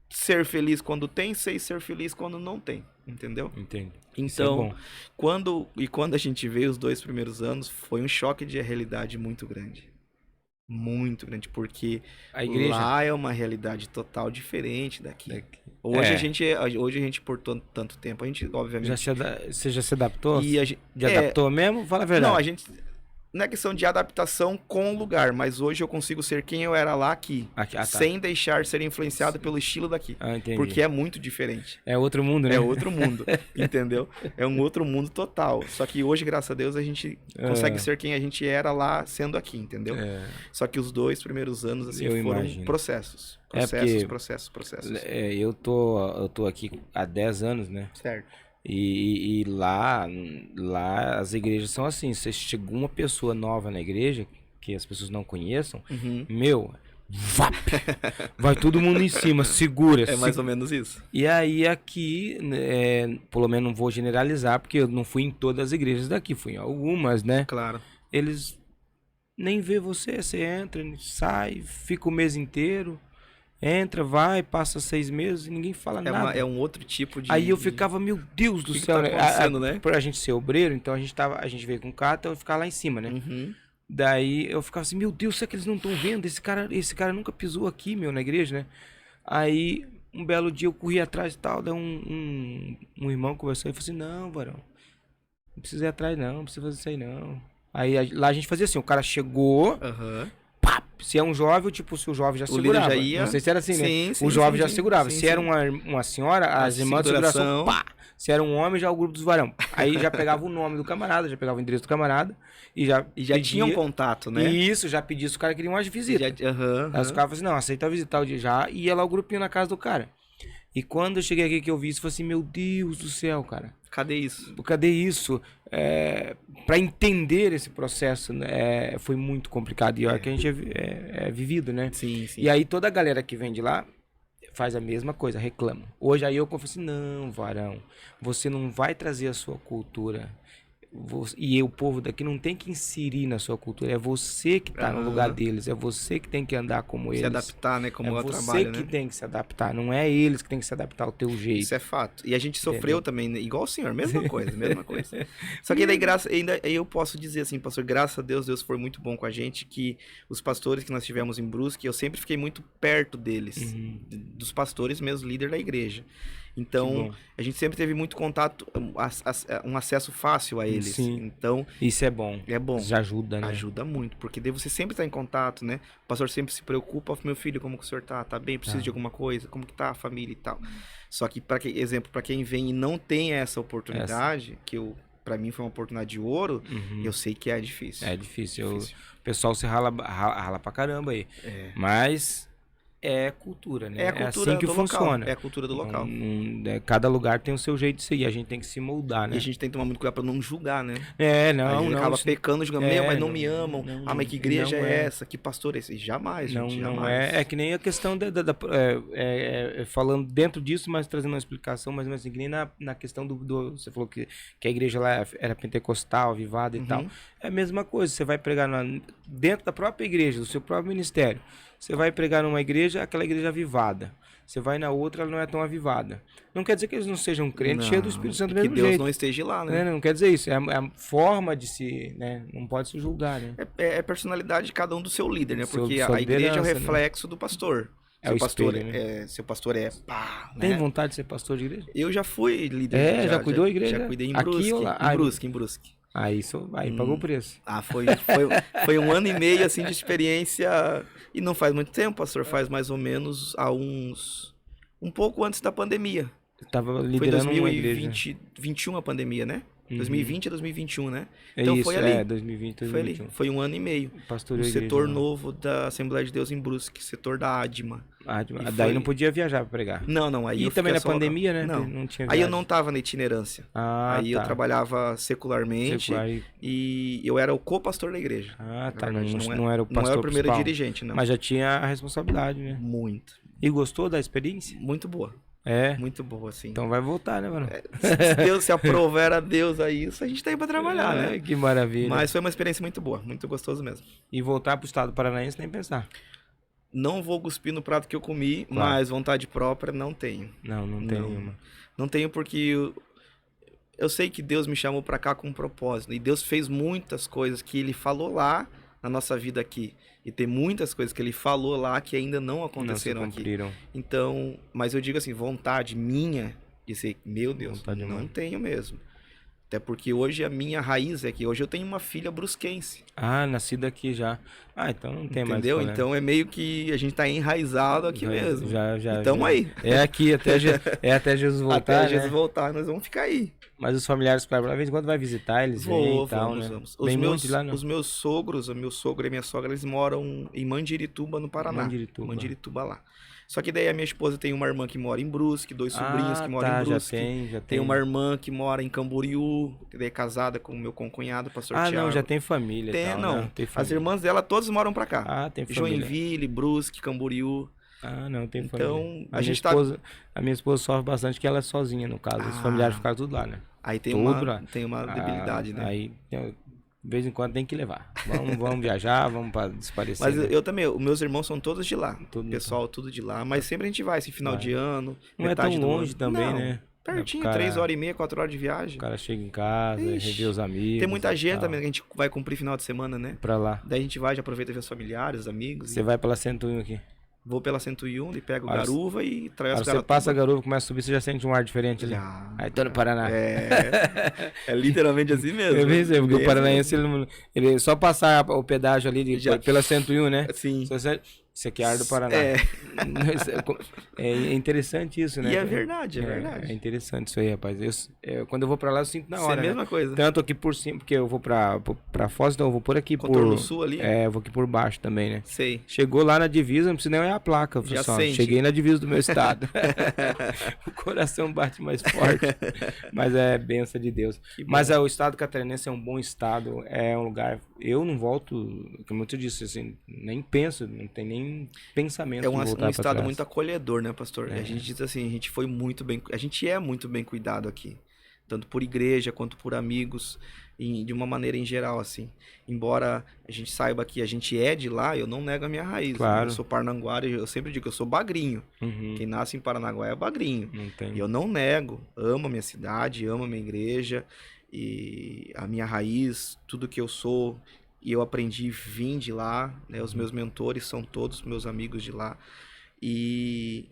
[SPEAKER 2] ser feliz quando tem, sei ser feliz quando não tem, entendeu?
[SPEAKER 1] Entendo. Isso é
[SPEAKER 2] Então,
[SPEAKER 1] bom.
[SPEAKER 2] quando a gente veio os 2 primeiros anos, foi um choque de realidade muito grande. Muito grande, porque
[SPEAKER 1] A igreja.
[SPEAKER 2] lá é uma realidade total diferente daqui.
[SPEAKER 1] Daqui.
[SPEAKER 2] Hoje,
[SPEAKER 1] É.
[SPEAKER 2] hoje a gente, por tanto tempo, a gente, obviamente...
[SPEAKER 1] Você já se adaptou?
[SPEAKER 2] E a gente,
[SPEAKER 1] Já adaptou mesmo? Fala a verdade.
[SPEAKER 2] não, a gente... Não é questão de adaptação com o lugar, mas hoje eu consigo ser quem eu era lá aqui,
[SPEAKER 1] Aqui, tá.
[SPEAKER 2] sem deixar ser influenciado pelo estilo daqui.
[SPEAKER 1] Ah, entendi.
[SPEAKER 2] Porque é muito diferente.
[SPEAKER 1] É outro mundo, né?
[SPEAKER 2] É outro mundo, entendeu? É um outro mundo total. Só que hoje, graças a Deus, a gente consegue ser quem a gente era lá sendo aqui, entendeu?
[SPEAKER 1] É.
[SPEAKER 2] Só que os 2 primeiros anos, assim,
[SPEAKER 1] Eu
[SPEAKER 2] foram
[SPEAKER 1] imagino.
[SPEAKER 2] processos.
[SPEAKER 1] É porque-
[SPEAKER 2] Processos.
[SPEAKER 1] É, eu tô aqui há 10 anos, né?
[SPEAKER 2] Certo.
[SPEAKER 1] E lá as igrejas são assim. Se chegou uma pessoa nova na igreja, que as pessoas não conheçam,
[SPEAKER 2] Uhum.
[SPEAKER 1] meu, vap! Vai todo mundo em cima, segura.
[SPEAKER 2] É mais ou menos isso.
[SPEAKER 1] E aí aqui, pelo menos não vou generalizar, porque eu não fui em todas as igrejas daqui, fui em algumas, né?
[SPEAKER 2] Claro.
[SPEAKER 1] Eles nem vê você, você entra, sai, fica o mês inteiro, entra, vai, passa 6 meses e ninguém fala nada.
[SPEAKER 2] É um outro tipo de...
[SPEAKER 1] Aí eu ficava, meu Deus do
[SPEAKER 2] que
[SPEAKER 1] céu,
[SPEAKER 2] tá
[SPEAKER 1] né?
[SPEAKER 2] acontecendo, né?
[SPEAKER 1] Pra gente ser obreiro, então a gente veio com carta, então eu ficava lá em cima, né?
[SPEAKER 2] Uhum.
[SPEAKER 1] Daí eu ficava assim, meu Deus, será que eles não estão vendo? Esse cara nunca pisou aqui, meu, na igreja, né? Aí, um belo dia eu corri atrás e tal, daí um irmão conversou e falou assim, não, varão, não precisa ir atrás não, não precisa fazer isso aí não. Aí lá a gente fazia assim, o cara chegou,
[SPEAKER 2] Aham.
[SPEAKER 1] pá, se é um jovem, tipo, se o jovem já
[SPEAKER 2] O líder
[SPEAKER 1] segurava.
[SPEAKER 2] já ia.
[SPEAKER 1] Não sei se era assim, né?
[SPEAKER 2] Sim, sim,
[SPEAKER 1] O jovem
[SPEAKER 2] sim,
[SPEAKER 1] já
[SPEAKER 2] sim.
[SPEAKER 1] segurava.
[SPEAKER 2] Sim,
[SPEAKER 1] Se era
[SPEAKER 2] sim.
[SPEAKER 1] uma senhora, as irmãs de seguração, pá. Se era um homem, já o grupo dos varão. Aí já pegava o nome do camarada, já pegava o endereço do camarada e já
[SPEAKER 2] E já tinha um contato, né?
[SPEAKER 1] Isso, já pedia se o cara queria uma visita.
[SPEAKER 2] Aham.
[SPEAKER 1] Aí os caras falavam assim, não, aceita visitar o dia já. E ia lá o grupinho na casa do cara. E quando eu cheguei aqui que eu vi isso, eu falei assim, meu Deus do céu, cara.
[SPEAKER 2] Cadê isso?
[SPEAKER 1] Cadê isso? Para entender esse processo, né, foi muito complicado. E olha que a gente é vivido, né?
[SPEAKER 2] Sim, sim.
[SPEAKER 1] E aí toda a galera que vem de lá faz a mesma coisa, reclama. Hoje aí eu confesso assim, não, varão, você não vai trazer a sua cultura. E o povo daqui não tem que inserir na sua cultura. É você que tá no lugar deles. É você que tem que andar como eles.
[SPEAKER 2] Se adaptar, né? Como
[SPEAKER 1] é
[SPEAKER 2] eu
[SPEAKER 1] você
[SPEAKER 2] trabalho,
[SPEAKER 1] que
[SPEAKER 2] né?
[SPEAKER 1] tem que se adaptar. Não é eles que tem que se adaptar ao teu jeito.
[SPEAKER 2] Isso é fato. E a gente sofreu
[SPEAKER 1] Entendeu?
[SPEAKER 2] também, né? Igual o senhor, mesma coisa, mesma coisa. Só que daí, ainda eu posso dizer assim, pastor, graças a Deus, Deus foi muito bom com a gente, que os pastores que nós tivemos em Brusque, eu sempre fiquei muito perto deles, dos pastores mesmo, líder da igreja.
[SPEAKER 1] Que
[SPEAKER 2] Então,
[SPEAKER 1] bom.
[SPEAKER 2] a gente sempre teve muito contato, um acesso fácil a eles.
[SPEAKER 1] Sim.
[SPEAKER 2] Então,
[SPEAKER 1] Isso é bom.
[SPEAKER 2] é bom.
[SPEAKER 1] Já ajuda, né?
[SPEAKER 2] Ajuda muito, porque daí você sempre tá em contato, né? O pastor sempre se preocupa, meu filho, como que o senhor tá? Tá bem? Precisa de alguma coisa? Como que tá a família e tal? Só que, exemplo, para quem vem e não tem essa oportunidade, para mim foi uma oportunidade de ouro, eu sei que é difícil.
[SPEAKER 1] É difícil.
[SPEAKER 2] Difícil.
[SPEAKER 1] O pessoal se rala pra caramba aí. Mas é cultura, né?
[SPEAKER 2] É a cultura
[SPEAKER 1] assim que
[SPEAKER 2] do
[SPEAKER 1] funciona.
[SPEAKER 2] local. É a cultura do local.
[SPEAKER 1] Cada lugar tem o seu jeito de ser. E a gente tem que se moldar, né?
[SPEAKER 2] E a gente tem que tomar muito cuidado para não julgar, né?
[SPEAKER 1] Não,
[SPEAKER 2] a gente
[SPEAKER 1] não.
[SPEAKER 2] acaba
[SPEAKER 1] isso
[SPEAKER 2] pecando, julgando, mas não me amam.
[SPEAKER 1] não,
[SPEAKER 2] Mas que igreja
[SPEAKER 1] não
[SPEAKER 2] é essa? Que pastor é esse? Jamais, gente,
[SPEAKER 1] Não
[SPEAKER 2] jamais.
[SPEAKER 1] é que nem a questão falando dentro disso, mas trazendo uma explicação, mas assim, que nem na questão você falou que a igreja lá era pentecostal, avivada e tal. É a mesma coisa, você vai pregar dentro da própria igreja, do seu próprio ministério. Você vai pregar numa igreja, aquela igreja avivada. Você vai na outra, ela não é tão avivada. Não quer dizer que eles não sejam crentes cheios do Espírito Santo do
[SPEAKER 2] que
[SPEAKER 1] mesmo
[SPEAKER 2] Deus
[SPEAKER 1] jeito.
[SPEAKER 2] não esteja lá, né?
[SPEAKER 1] Não quer dizer isso. É a forma de se, né? Não pode se julgar, né?
[SPEAKER 2] É a personalidade de cada um do seu líder, né? Porque
[SPEAKER 1] sua
[SPEAKER 2] a igreja é o
[SPEAKER 1] liderança,
[SPEAKER 2] reflexo do pastor.
[SPEAKER 1] É o espelho, né?
[SPEAKER 2] Seu pastor é pá,
[SPEAKER 1] Tem
[SPEAKER 2] né?
[SPEAKER 1] vontade de ser pastor de igreja?
[SPEAKER 2] Eu já fui líder.
[SPEAKER 1] Já cuidou da igreja?
[SPEAKER 2] Já cuidei em
[SPEAKER 1] Aqui
[SPEAKER 2] Brusque.
[SPEAKER 1] ou lá?
[SPEAKER 2] Em Brusque.
[SPEAKER 1] Aí pagou o preço.
[SPEAKER 2] Foi um ano e meio, assim, de experiência. E não faz muito tempo, pastor. Faz mais ou menos um pouco antes da pandemia.
[SPEAKER 1] Você tava
[SPEAKER 2] Foi
[SPEAKER 1] liderando uma igreja.
[SPEAKER 2] 2021 a pandemia, né?
[SPEAKER 1] Uhum.
[SPEAKER 2] 2020 a 2021, né?
[SPEAKER 1] É
[SPEAKER 2] Então
[SPEAKER 1] isso,
[SPEAKER 2] foi ali.
[SPEAKER 1] 2020,
[SPEAKER 2] Foi ali.
[SPEAKER 1] 2021.
[SPEAKER 2] Foi um ano e meio.
[SPEAKER 1] Pastoreou
[SPEAKER 2] No
[SPEAKER 1] a igreja
[SPEAKER 2] setor
[SPEAKER 1] lá.
[SPEAKER 2] novo da Assembleia de Deus em Brusque, setor da ADMA.
[SPEAKER 1] Daí
[SPEAKER 2] foi-
[SPEAKER 1] não podia viajar pra pregar.
[SPEAKER 2] Não, aí
[SPEAKER 1] E
[SPEAKER 2] eu
[SPEAKER 1] também
[SPEAKER 2] fiquei
[SPEAKER 1] na
[SPEAKER 2] só local.
[SPEAKER 1] pandemia, né?
[SPEAKER 2] Não.
[SPEAKER 1] tinha
[SPEAKER 2] Aí eu
[SPEAKER 1] viagem.
[SPEAKER 2] não tava na itinerância.
[SPEAKER 1] Ah,
[SPEAKER 2] Aí eu
[SPEAKER 1] tá.
[SPEAKER 2] trabalhava secularmente
[SPEAKER 1] Secular e-
[SPEAKER 2] e eu era o co-pastor da igreja.
[SPEAKER 1] Ah,
[SPEAKER 2] Na
[SPEAKER 1] tá.
[SPEAKER 2] verdade,
[SPEAKER 1] Não era o pastor
[SPEAKER 2] Não era o primeiro
[SPEAKER 1] principal.
[SPEAKER 2] dirigente, não.
[SPEAKER 1] Mas já tinha a responsabilidade, né?
[SPEAKER 2] Muito.
[SPEAKER 1] E gostou da experiência?
[SPEAKER 2] Muito boa.
[SPEAKER 1] É.
[SPEAKER 2] Muito boa, assim.
[SPEAKER 1] Então vai voltar, né, mano?
[SPEAKER 2] Se Deus se aprover a Deus a isso, a gente tá aí pra trabalhar, né?
[SPEAKER 1] Que maravilha.
[SPEAKER 2] Mas foi uma experiência muito boa, muito gostoso mesmo.
[SPEAKER 1] E voltar pro estado paranaense nem pensar.
[SPEAKER 2] Não vou cuspir no prato que eu comi,
[SPEAKER 1] Claro.
[SPEAKER 2] mas vontade própria não tenho.
[SPEAKER 1] Não tem
[SPEAKER 2] Não.
[SPEAKER 1] nenhuma.
[SPEAKER 2] Não tenho porque eu sei que Deus me chamou pra cá com um propósito. E Deus fez muitas coisas que Ele falou lá na nossa vida aqui. E tem muitas coisas que Ele falou lá que ainda não aconteceram
[SPEAKER 1] Não se
[SPEAKER 2] aqui.
[SPEAKER 1] cumpriram.
[SPEAKER 2] Então, mas eu digo assim, vontade minha de ser, meu Deus,
[SPEAKER 1] Vontade
[SPEAKER 2] não
[SPEAKER 1] não.
[SPEAKER 2] tenho mesmo. Até porque hoje a minha raiz é que hoje eu tenho uma filha brusquense.
[SPEAKER 1] Ah, nascido aqui já. Ah, então não tem mais.
[SPEAKER 2] Entendeu?
[SPEAKER 1] qual é.
[SPEAKER 2] Então é meio que a gente tá enraizado aqui mesmo.
[SPEAKER 1] Já.
[SPEAKER 2] E tamo aí.
[SPEAKER 1] É aqui até, até Jesus voltar,
[SPEAKER 2] Até Jesus
[SPEAKER 1] né?
[SPEAKER 2] voltar, nós vamos ficar aí.
[SPEAKER 1] Mas os familiares, claro, de vez em quando vai visitar, eles vêm e tal, né?
[SPEAKER 2] Vamos.
[SPEAKER 1] Vem muito de lá, não?
[SPEAKER 2] Os meus sogros, o meu sogro e a minha sogra, eles moram em Mandirituba, no Paraná. Mandirituba lá. Só que daí a minha esposa tem uma irmã que mora em Brusque, dois sobrinhos que moram em Brusque.
[SPEAKER 1] Já
[SPEAKER 2] Tem uma irmã que mora em Camboriú, que daí é casada com o meu concunhado, pastor Thiago.
[SPEAKER 1] não, já tem família.
[SPEAKER 2] Tem,
[SPEAKER 1] e tal,
[SPEAKER 2] não.
[SPEAKER 1] né? Tem
[SPEAKER 2] As
[SPEAKER 1] família.
[SPEAKER 2] irmãs dela todas moram pra cá.
[SPEAKER 1] Ah, tem família.
[SPEAKER 2] Joinville, Brusque, Camboriú.
[SPEAKER 1] Ah, não, tem
[SPEAKER 2] Então,
[SPEAKER 1] família.
[SPEAKER 2] a gente tá-
[SPEAKER 1] A minha esposa sofre bastante que ela é sozinha, no caso. Os
[SPEAKER 2] Ah.
[SPEAKER 1] familiares ficaram tudo lá, né?
[SPEAKER 2] Aí tem
[SPEAKER 1] Tudo lá.
[SPEAKER 2] uma debilidade, né?
[SPEAKER 1] Aí, de vez em quando tem que levar. Vamos viajar, vamos para desaparecer.
[SPEAKER 2] Mas
[SPEAKER 1] né?
[SPEAKER 2] eu também, os meus irmãos são todos de lá.
[SPEAKER 1] Tudo
[SPEAKER 2] Pessoal, tudo de lá. Mas sempre a gente vai, esse final
[SPEAKER 1] Vai.
[SPEAKER 2] de ano.
[SPEAKER 1] Não é
[SPEAKER 2] metade
[SPEAKER 1] tão
[SPEAKER 2] do
[SPEAKER 1] longe
[SPEAKER 2] ano.
[SPEAKER 1] também,
[SPEAKER 2] Não,
[SPEAKER 1] né?
[SPEAKER 2] Pertinho,
[SPEAKER 1] O cara-
[SPEAKER 2] 3h30, 4 horas de viagem.
[SPEAKER 1] O cara chega em casa,
[SPEAKER 2] Ixi,
[SPEAKER 1] revê os amigos.
[SPEAKER 2] Tem muita
[SPEAKER 1] e
[SPEAKER 2] gente
[SPEAKER 1] tal.
[SPEAKER 2] também que a gente vai cumprir final de semana, né?
[SPEAKER 1] Pra lá.
[SPEAKER 2] Daí a gente vai, já aproveita ver os familiares, os amigos.
[SPEAKER 1] Você vai pela 101 aqui.
[SPEAKER 2] Vou pela 101 e pego
[SPEAKER 1] Hora-
[SPEAKER 2] garuva e traio
[SPEAKER 1] Aí
[SPEAKER 2] as
[SPEAKER 1] você passa a garuva, começa a subir, você já sente um ar diferente ali.
[SPEAKER 2] Já.
[SPEAKER 1] Aí tô no Paraná.
[SPEAKER 2] É literalmente assim mesmo.
[SPEAKER 1] Eu pensei, porque o
[SPEAKER 2] Bem
[SPEAKER 1] paranaense, ele só passar o pedágio ali
[SPEAKER 2] Já.
[SPEAKER 1] pela 101, né?
[SPEAKER 2] assim.
[SPEAKER 1] Isso aqui é ar do Paraná.
[SPEAKER 2] É.
[SPEAKER 1] É interessante isso, né?
[SPEAKER 2] E é verdade, é verdade.
[SPEAKER 1] É interessante isso aí, rapaz. Quando eu vou pra lá, eu sinto na
[SPEAKER 2] Isso é
[SPEAKER 1] hora,
[SPEAKER 2] a
[SPEAKER 1] né?
[SPEAKER 2] mesma coisa.
[SPEAKER 1] Tanto aqui por cima, porque eu vou pra Foz, então eu vou por aqui
[SPEAKER 2] Contorno
[SPEAKER 1] por...
[SPEAKER 2] sul ali?
[SPEAKER 1] É, eu vou aqui por baixo também, né?
[SPEAKER 2] Sei.
[SPEAKER 1] Chegou lá na divisa, não precisa nem olhar a placa.
[SPEAKER 2] Já
[SPEAKER 1] Só.
[SPEAKER 2] sente.
[SPEAKER 1] Cheguei na divisa do meu estado. O coração bate mais forte. Mas é benção de Deus.
[SPEAKER 2] Que bom.
[SPEAKER 1] Mas o estado catarinense é um bom estado. É um lugar... Eu não volto, como eu te disse, assim, nem penso, não tem nem pensamento
[SPEAKER 2] É
[SPEAKER 1] de voltar
[SPEAKER 2] um
[SPEAKER 1] pra
[SPEAKER 2] estado
[SPEAKER 1] trás.
[SPEAKER 2] muito acolhedor, né, pastor?
[SPEAKER 1] É.
[SPEAKER 2] A gente diz assim, a gente é muito bem cuidado aqui, tanto por igreja quanto por amigos, de uma maneira em geral, assim. Embora a gente saiba que a gente é de lá, eu não nego a minha raiz.
[SPEAKER 1] Claro.
[SPEAKER 2] Eu sou parnanguara, eu sempre digo que eu sou bagrinho.
[SPEAKER 1] Uhum.
[SPEAKER 2] Quem nasce em Paranaguá é bagrinho.
[SPEAKER 1] Não tem.
[SPEAKER 2] E eu não nego, amo a minha cidade, amo a minha igreja e a minha raiz, tudo que eu sou. E eu aprendi vim de lá, né? Os meus mentores são todos meus amigos de lá.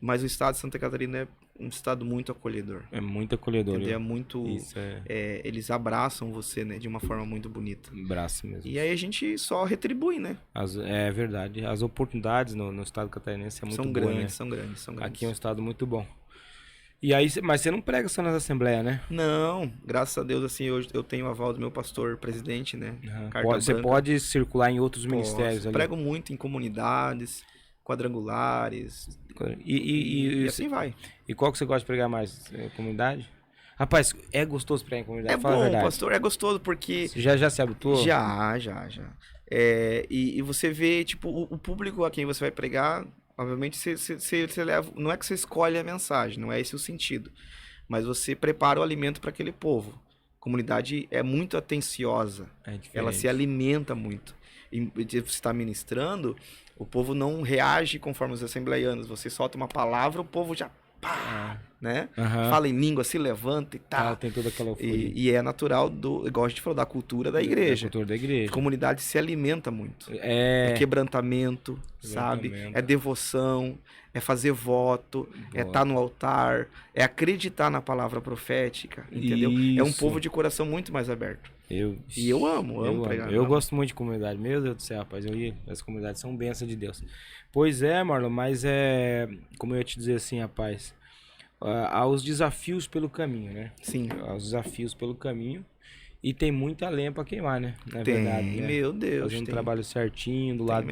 [SPEAKER 2] Mas o estado de Santa Catarina é um estado muito acolhedor.
[SPEAKER 1] É muito acolhedor.
[SPEAKER 2] Entendeu? É muito.
[SPEAKER 1] Isso é
[SPEAKER 2] Eles abraçam você, né? De uma forma muito bonita.
[SPEAKER 1] braço mesmo.
[SPEAKER 2] E aí a gente só retribui, né?
[SPEAKER 1] É verdade. As oportunidades no estado catarinense é muito
[SPEAKER 2] São
[SPEAKER 1] boa,
[SPEAKER 2] grandes,
[SPEAKER 1] né?
[SPEAKER 2] são grandes, são grandes.
[SPEAKER 1] Aqui é um estado muito bom. E aí, mas você não prega só nas assembleias, né?
[SPEAKER 2] Não, graças a Deus, assim, eu tenho o aval do meu pastor presidente, né?
[SPEAKER 1] Uhum.
[SPEAKER 2] Carta
[SPEAKER 1] Você
[SPEAKER 2] branca.
[SPEAKER 1] pode circular em outros ministérios ali.
[SPEAKER 2] Prego muito em comunidades, quadrangulares,
[SPEAKER 1] E
[SPEAKER 2] e assim vai.
[SPEAKER 1] E qual que você gosta de pregar mais? Comunidade? Rapaz, é gostoso pregar em comunidade?
[SPEAKER 2] É
[SPEAKER 1] Fala a
[SPEAKER 2] bom,
[SPEAKER 1] verdade.
[SPEAKER 2] pastor, é gostoso porque...
[SPEAKER 1] Você já se habituou?
[SPEAKER 2] Já. E você vê, tipo, o público a quem você vai pregar, obviamente você leva... Não é que você escolhe a mensagem, não é esse o sentido. Mas você prepara o alimento para aquele povo. A comunidade é muito atenciosa.
[SPEAKER 1] É diferente.
[SPEAKER 2] Ela se alimenta muito. E você está ministrando, O povo não reage conforme os assembleianos. Você solta uma palavra, o povo já pá, né? Fala em língua, se levanta e tal.
[SPEAKER 1] Tem toda aquela
[SPEAKER 2] e é natural igual a gente falou, da cultura da igreja.
[SPEAKER 1] Da cultura da igreja.
[SPEAKER 2] A comunidade se alimenta muito. É quebrantamento, sabe? É devoção, é fazer voto, é estar no altar, é acreditar na palavra profética, entendeu? Isso. É um povo de coração muito mais aberto. E eu amo pregar.
[SPEAKER 1] Eu gosto muito de comunidade, meu Deus do céu, rapaz. As comunidades são bênção de Deus. Pois é, Marlon, mas como eu ia te dizer assim, rapaz, há os desafios pelo caminho, né?
[SPEAKER 2] Sim.
[SPEAKER 1] Há os desafios pelo caminho e tem muita lenha pra queimar, né? Na verdade, né?
[SPEAKER 2] Meu Deus.
[SPEAKER 1] Fazendo um trabalho certinho, do lado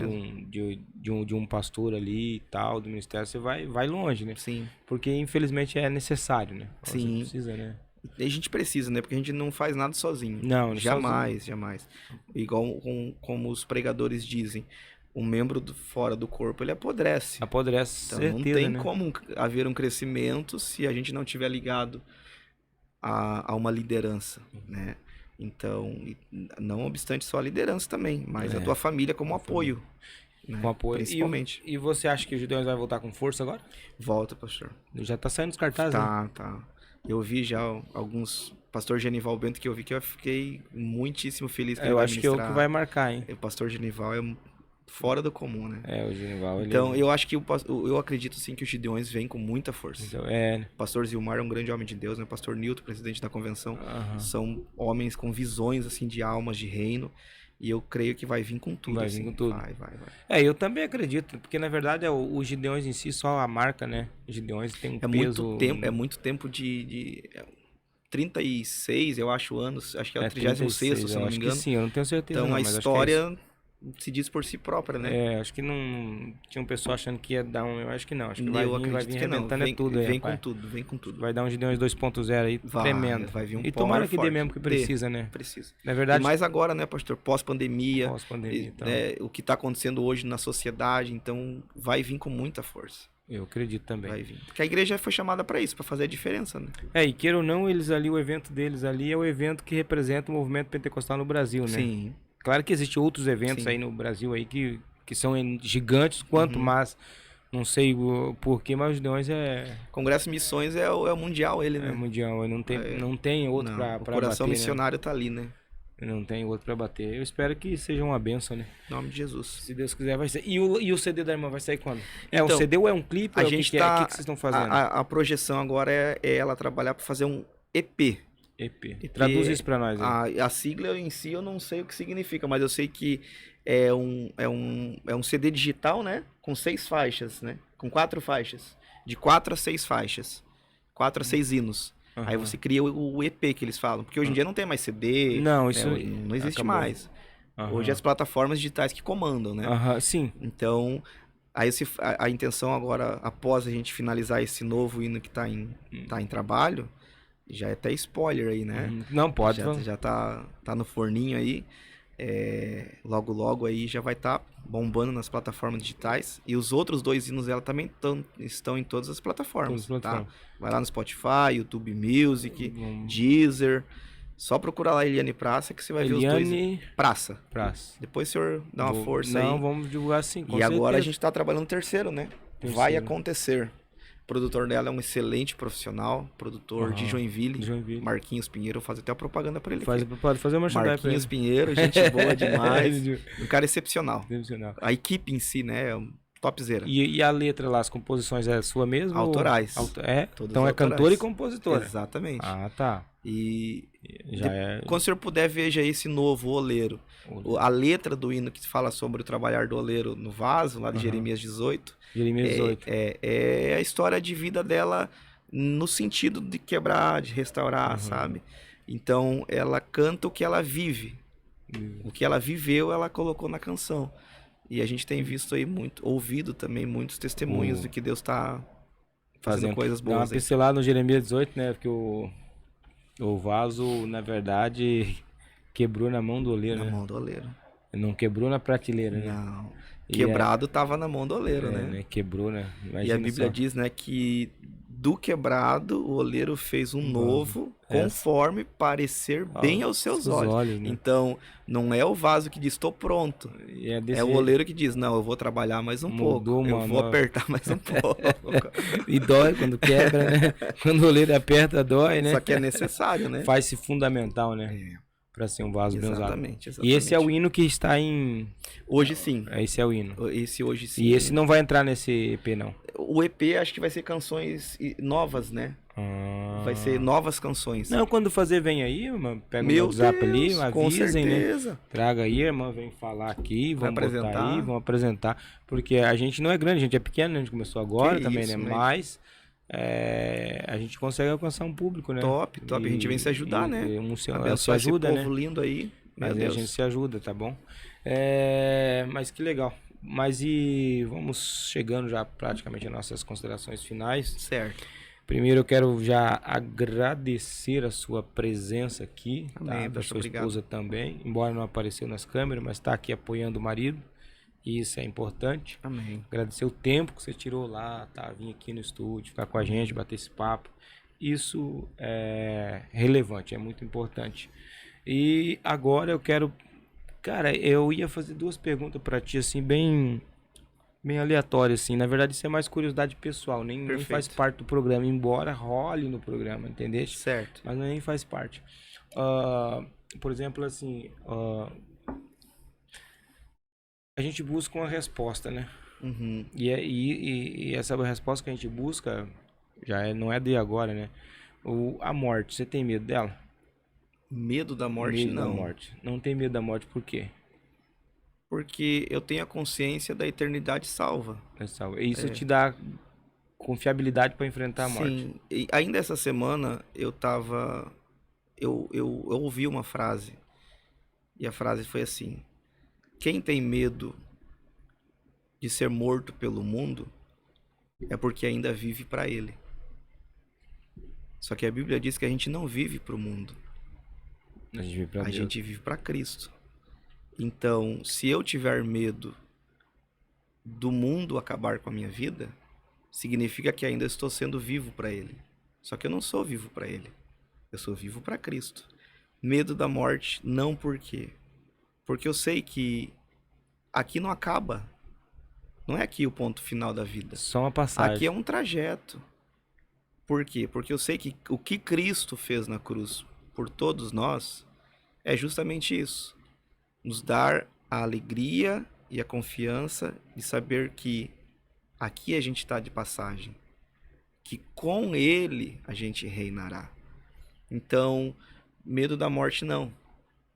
[SPEAKER 1] de um pastor ali e tal, do ministério, você vai longe, né?
[SPEAKER 2] Sim.
[SPEAKER 1] Porque infelizmente é necessário, né?
[SPEAKER 2] Sim.
[SPEAKER 1] Você precisa, né?
[SPEAKER 2] A gente precisa, né? Porque a gente não faz nada sozinho.
[SPEAKER 1] Não,
[SPEAKER 2] jamais, jamais. Igual como os pregadores dizem, um membro fora do corpo, ele apodrece.
[SPEAKER 1] Apodrece,
[SPEAKER 2] então,
[SPEAKER 1] certeza,
[SPEAKER 2] não tem
[SPEAKER 1] né?
[SPEAKER 2] como haver um crescimento se a gente não tiver ligado a uma liderança, né? Então, não obstante só a liderança também, mas a tua família como apoio. Né?
[SPEAKER 1] Com apoio.
[SPEAKER 2] Principalmente.
[SPEAKER 1] E você acha que o Gideões vai voltar com força agora?
[SPEAKER 2] Volta, pastor.
[SPEAKER 1] Já tá saindo os cartazes, né?
[SPEAKER 2] Tá. Eu vi já alguns... Pastor Genival Bento que eu vi que eu fiquei muitíssimo feliz que ele vai
[SPEAKER 1] ministrar. Eu acho que é o que vai marcar, hein?
[SPEAKER 2] O pastor Genival é fora do comum, né?
[SPEAKER 1] O Genival.
[SPEAKER 2] Então, eu acho que eu acredito sim que os Gideões vêm com muita força.
[SPEAKER 1] Então,
[SPEAKER 2] O pastor Zilmar é um grande homem de Deus, né? O pastor Nilton, presidente da convenção, são homens com visões assim de almas de reino. E eu creio que vai vir com tudo.
[SPEAKER 1] Vai vir com tudo. Vai. Eu também acredito, porque na verdade os Gideões em si, só a marca, né? Gideões tem um peso...
[SPEAKER 2] É muito tempo de 36, eu acho, anos. Acho que é o 36º, se eu não me engano.
[SPEAKER 1] Que sim, eu não tenho certeza.
[SPEAKER 2] Então
[SPEAKER 1] não,
[SPEAKER 2] a história se diz por si própria, né?
[SPEAKER 1] Acho que não... Tinha um pessoal achando que ia dar um... Eu acho que não. Acho que
[SPEAKER 2] vai
[SPEAKER 1] vir arrebentando tudo aí,
[SPEAKER 2] vem com tudo.
[SPEAKER 1] Vai dar um Gideões 2.0 aí tremendo.
[SPEAKER 2] Vai vir um
[SPEAKER 1] e tomara que dê mesmo que precisa, né?
[SPEAKER 2] Precisa.
[SPEAKER 1] Na verdade...
[SPEAKER 2] E mais agora, né, pastor? Pós-pandemia.
[SPEAKER 1] Então.
[SPEAKER 2] O que está acontecendo hoje na sociedade. Então, vai vir com muita força.
[SPEAKER 1] Eu acredito também.
[SPEAKER 2] Vai vir. Porque a igreja foi chamada para isso, para fazer a diferença, né?
[SPEAKER 1] E queira ou não, eles ali, o evento deles ali é o evento que representa o movimento pentecostal no Brasil, né?
[SPEAKER 2] Sim.
[SPEAKER 1] Claro que existem outros eventos aí no Brasil aí que são gigantes quanto, mas não sei o porquê, mas os Gideões
[SPEAKER 2] Congresso Missões é o mundial, ele, né?
[SPEAKER 1] É mundial, não tem outro pra bater,
[SPEAKER 2] o coração missionário tá ali, né?
[SPEAKER 1] Não tem outro pra bater. Eu espero que seja uma bênção, né?
[SPEAKER 2] Em nome de Jesus.
[SPEAKER 1] Se Deus quiser, vai ser. E o CD da irmã vai sair quando? Um CD ou é um clipe?
[SPEAKER 2] A
[SPEAKER 1] gente
[SPEAKER 2] o que
[SPEAKER 1] vocês estão fazendo?
[SPEAKER 2] A projeção agora é ela trabalhar para fazer um EP.
[SPEAKER 1] Traduz isso pra nós aí.
[SPEAKER 2] A sigla em si eu não sei o que significa, mas eu sei que é um CD digital, né? Com 6 faixas, né? Com 4 faixas. De 4 a 6 faixas. 4 a 6 hinos. Aí você cria o EP que eles falam. Porque hoje em dia não tem mais CD.
[SPEAKER 1] Não, isso
[SPEAKER 2] não existe mais. Hoje é as plataformas digitais que comandam, né?
[SPEAKER 1] Sim.
[SPEAKER 2] Então, aí a intenção agora, após a gente finalizar esse novo hino que tá em trabalho, já é até spoiler aí, né?
[SPEAKER 1] Não pode.
[SPEAKER 2] Já tá no forninho aí. Logo aí já vai estar bombando nas plataformas digitais. E os outros 2 hinos dela também estão em todas as plataformas. Tá? Vai lá no Spotify, YouTube Music, Deezer. Só procura lá Eliane Praça que você vai ver os 2. Praça. Depois o senhor dá uma força aí.
[SPEAKER 1] Não, vamos divulgar sim.
[SPEAKER 2] E agora a gente tá trabalhando o 3º, né? Vai acontecer. O produtor dela é um excelente profissional, produtor de Joinville. Marquinhos Pinheiro, eu faço até a propaganda pra ele.
[SPEAKER 1] Pode fazer uma
[SPEAKER 2] Marquinhos Pinheiro, gente boa demais. Um cara excepcional. A equipe em si, né? Topzera.
[SPEAKER 1] E a letra lá, as composições é sua mesmo?
[SPEAKER 2] Autorais.
[SPEAKER 1] Então é cantora e compositora.
[SPEAKER 2] Exatamente.
[SPEAKER 1] Tá.
[SPEAKER 2] Quando o senhor puder, veja esse novo Oleiro. A letra do hino que fala sobre o trabalhar do oleiro no vaso, lá de Jeremias 18. É a história de vida dela no sentido de quebrar, de restaurar, sabe? Então, ela canta o que ela vive. O que ela viveu, ela colocou na canção. E a gente tem visto aí ouvido também muitos testemunhos de que Deus está fazendo coisas boas.
[SPEAKER 1] Dá uma pincelada no Jeremias 18, né? Porque o vaso, na verdade, quebrou na mão do oleiro,
[SPEAKER 2] Na mão do oleiro.
[SPEAKER 1] Não quebrou na prateleira, né?
[SPEAKER 2] Não. Quebrado tava na mão do oleiro, né?
[SPEAKER 1] Quebrou, né?
[SPEAKER 2] Imagina e a Bíblia diz, né, que do quebrado, o oleiro fez um novo, conforme parecer bem aos seus olhos.
[SPEAKER 1] Né?
[SPEAKER 2] Então, não é o vaso que diz, estou pronto. É o oleiro que diz, não, eu vou trabalhar mais um pouco. Eu vou apertar mais um pouco.
[SPEAKER 1] E dói quando quebra, né? Quando o oleiro aperta, dói, né?
[SPEAKER 2] Só que é necessário, né?
[SPEAKER 1] Faz-se fundamental, né? Para ser um vaso bem usado.
[SPEAKER 2] Exatamente.
[SPEAKER 1] E esse é o hino que está em...
[SPEAKER 2] Hoje sim.
[SPEAKER 1] Esse é o hino.
[SPEAKER 2] Esse hoje sim.
[SPEAKER 1] E esse não vai entrar nesse EP, não?
[SPEAKER 2] O EP acho que vai ser canções novas, né? Vai ser novas canções.
[SPEAKER 1] Não, quando fazer, vem aí, irmã. Pega o WhatsApp ali, avisem, né? Traga aí, irmã, vem falar aqui, vamos botar aí, vamos apresentar. Porque a gente não é grande, a gente é pequeno, né? A gente começou agora que também, isso, né? Mas a gente consegue alcançar um público, né?
[SPEAKER 2] Top. A gente vem se ajudar, né?
[SPEAKER 1] Se ajuda,
[SPEAKER 2] esse
[SPEAKER 1] né?
[SPEAKER 2] povo lindo aí.
[SPEAKER 1] Mas a gente se ajuda, tá bom? Mas que legal. Mas e vamos chegando já praticamente às nossas considerações finais.
[SPEAKER 2] Certo.
[SPEAKER 1] Primeiro eu quero já agradecer a sua presença aqui,
[SPEAKER 2] amém,
[SPEAKER 1] tá? Da sua esposa também, embora não apareceu nas câmeras, mas está aqui apoiando o marido, e isso é importante.
[SPEAKER 2] Amém.
[SPEAKER 1] Agradecer o tempo que você tirou lá, tá? Vir aqui no estúdio, ficar com a gente, bater esse papo. Isso é relevante, é muito importante. E agora eu quero... Cara, eu ia fazer duas perguntas para ti, assim, bem aleatório, assim. Na verdade, isso é mais curiosidade pessoal, nem faz parte do programa, embora role no programa, entendeu?
[SPEAKER 2] Certo.
[SPEAKER 1] Mas nem faz parte. Por exemplo, assim, a gente busca uma resposta, né?
[SPEAKER 2] Uhum.
[SPEAKER 1] E essa resposta que a gente busca não é de agora, né? A morte, você tem medo dela?
[SPEAKER 2] Medo da morte,
[SPEAKER 1] medo
[SPEAKER 2] não.
[SPEAKER 1] Da morte. Não tem medo da morte, por quê?
[SPEAKER 2] Porque eu tenho a consciência da eternidade salva.
[SPEAKER 1] Isso te dá confiabilidade para enfrentar a morte.
[SPEAKER 2] Sim. E ainda essa semana eu ouvi uma frase. E a frase foi assim: quem tem medo de ser morto pelo mundo é porque ainda vive para ele. Só que a Bíblia diz que a gente não vive para o mundo.
[SPEAKER 1] A gente vive para Deus.
[SPEAKER 2] A gente vive para Cristo. Então, se eu tiver medo do mundo acabar com a minha vida, significa que ainda estou sendo vivo para Ele. Só que eu não sou vivo para Ele. Eu sou vivo para Cristo. Medo da morte, não por quê? Porque eu sei que aqui não acaba. Não é aqui o ponto final da vida.
[SPEAKER 1] Só uma passagem.
[SPEAKER 2] Aqui é um trajeto. Por quê? Porque eu sei que o que Cristo fez na cruz por todos nós é justamente isso. Nos dar a alegria e a confiança de saber que aqui a gente está de passagem, que com Ele a gente reinará. Então, medo da morte não.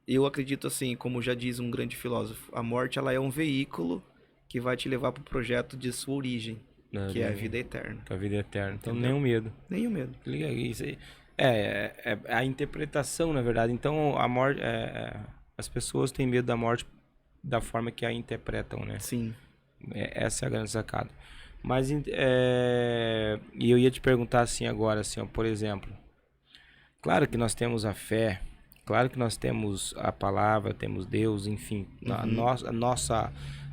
[SPEAKER 2] Eu acredito assim, como já diz um grande filósofo, a morte ela é um veículo que vai te levar para o projeto de sua origem, que é a vida eterna.
[SPEAKER 1] A vida eterna. Então, nenhum medo.
[SPEAKER 2] Nenhum medo.
[SPEAKER 1] Isso aí. É a interpretação, na verdade. Então, a morte... as pessoas têm medo da morte da forma que a interpretam, né?
[SPEAKER 2] Sim.
[SPEAKER 1] Essa é a grande sacada. Mas, e eu ia te perguntar assim agora, assim, ó, por exemplo, claro que nós temos a fé, claro que nós temos a palavra, temos Deus, enfim,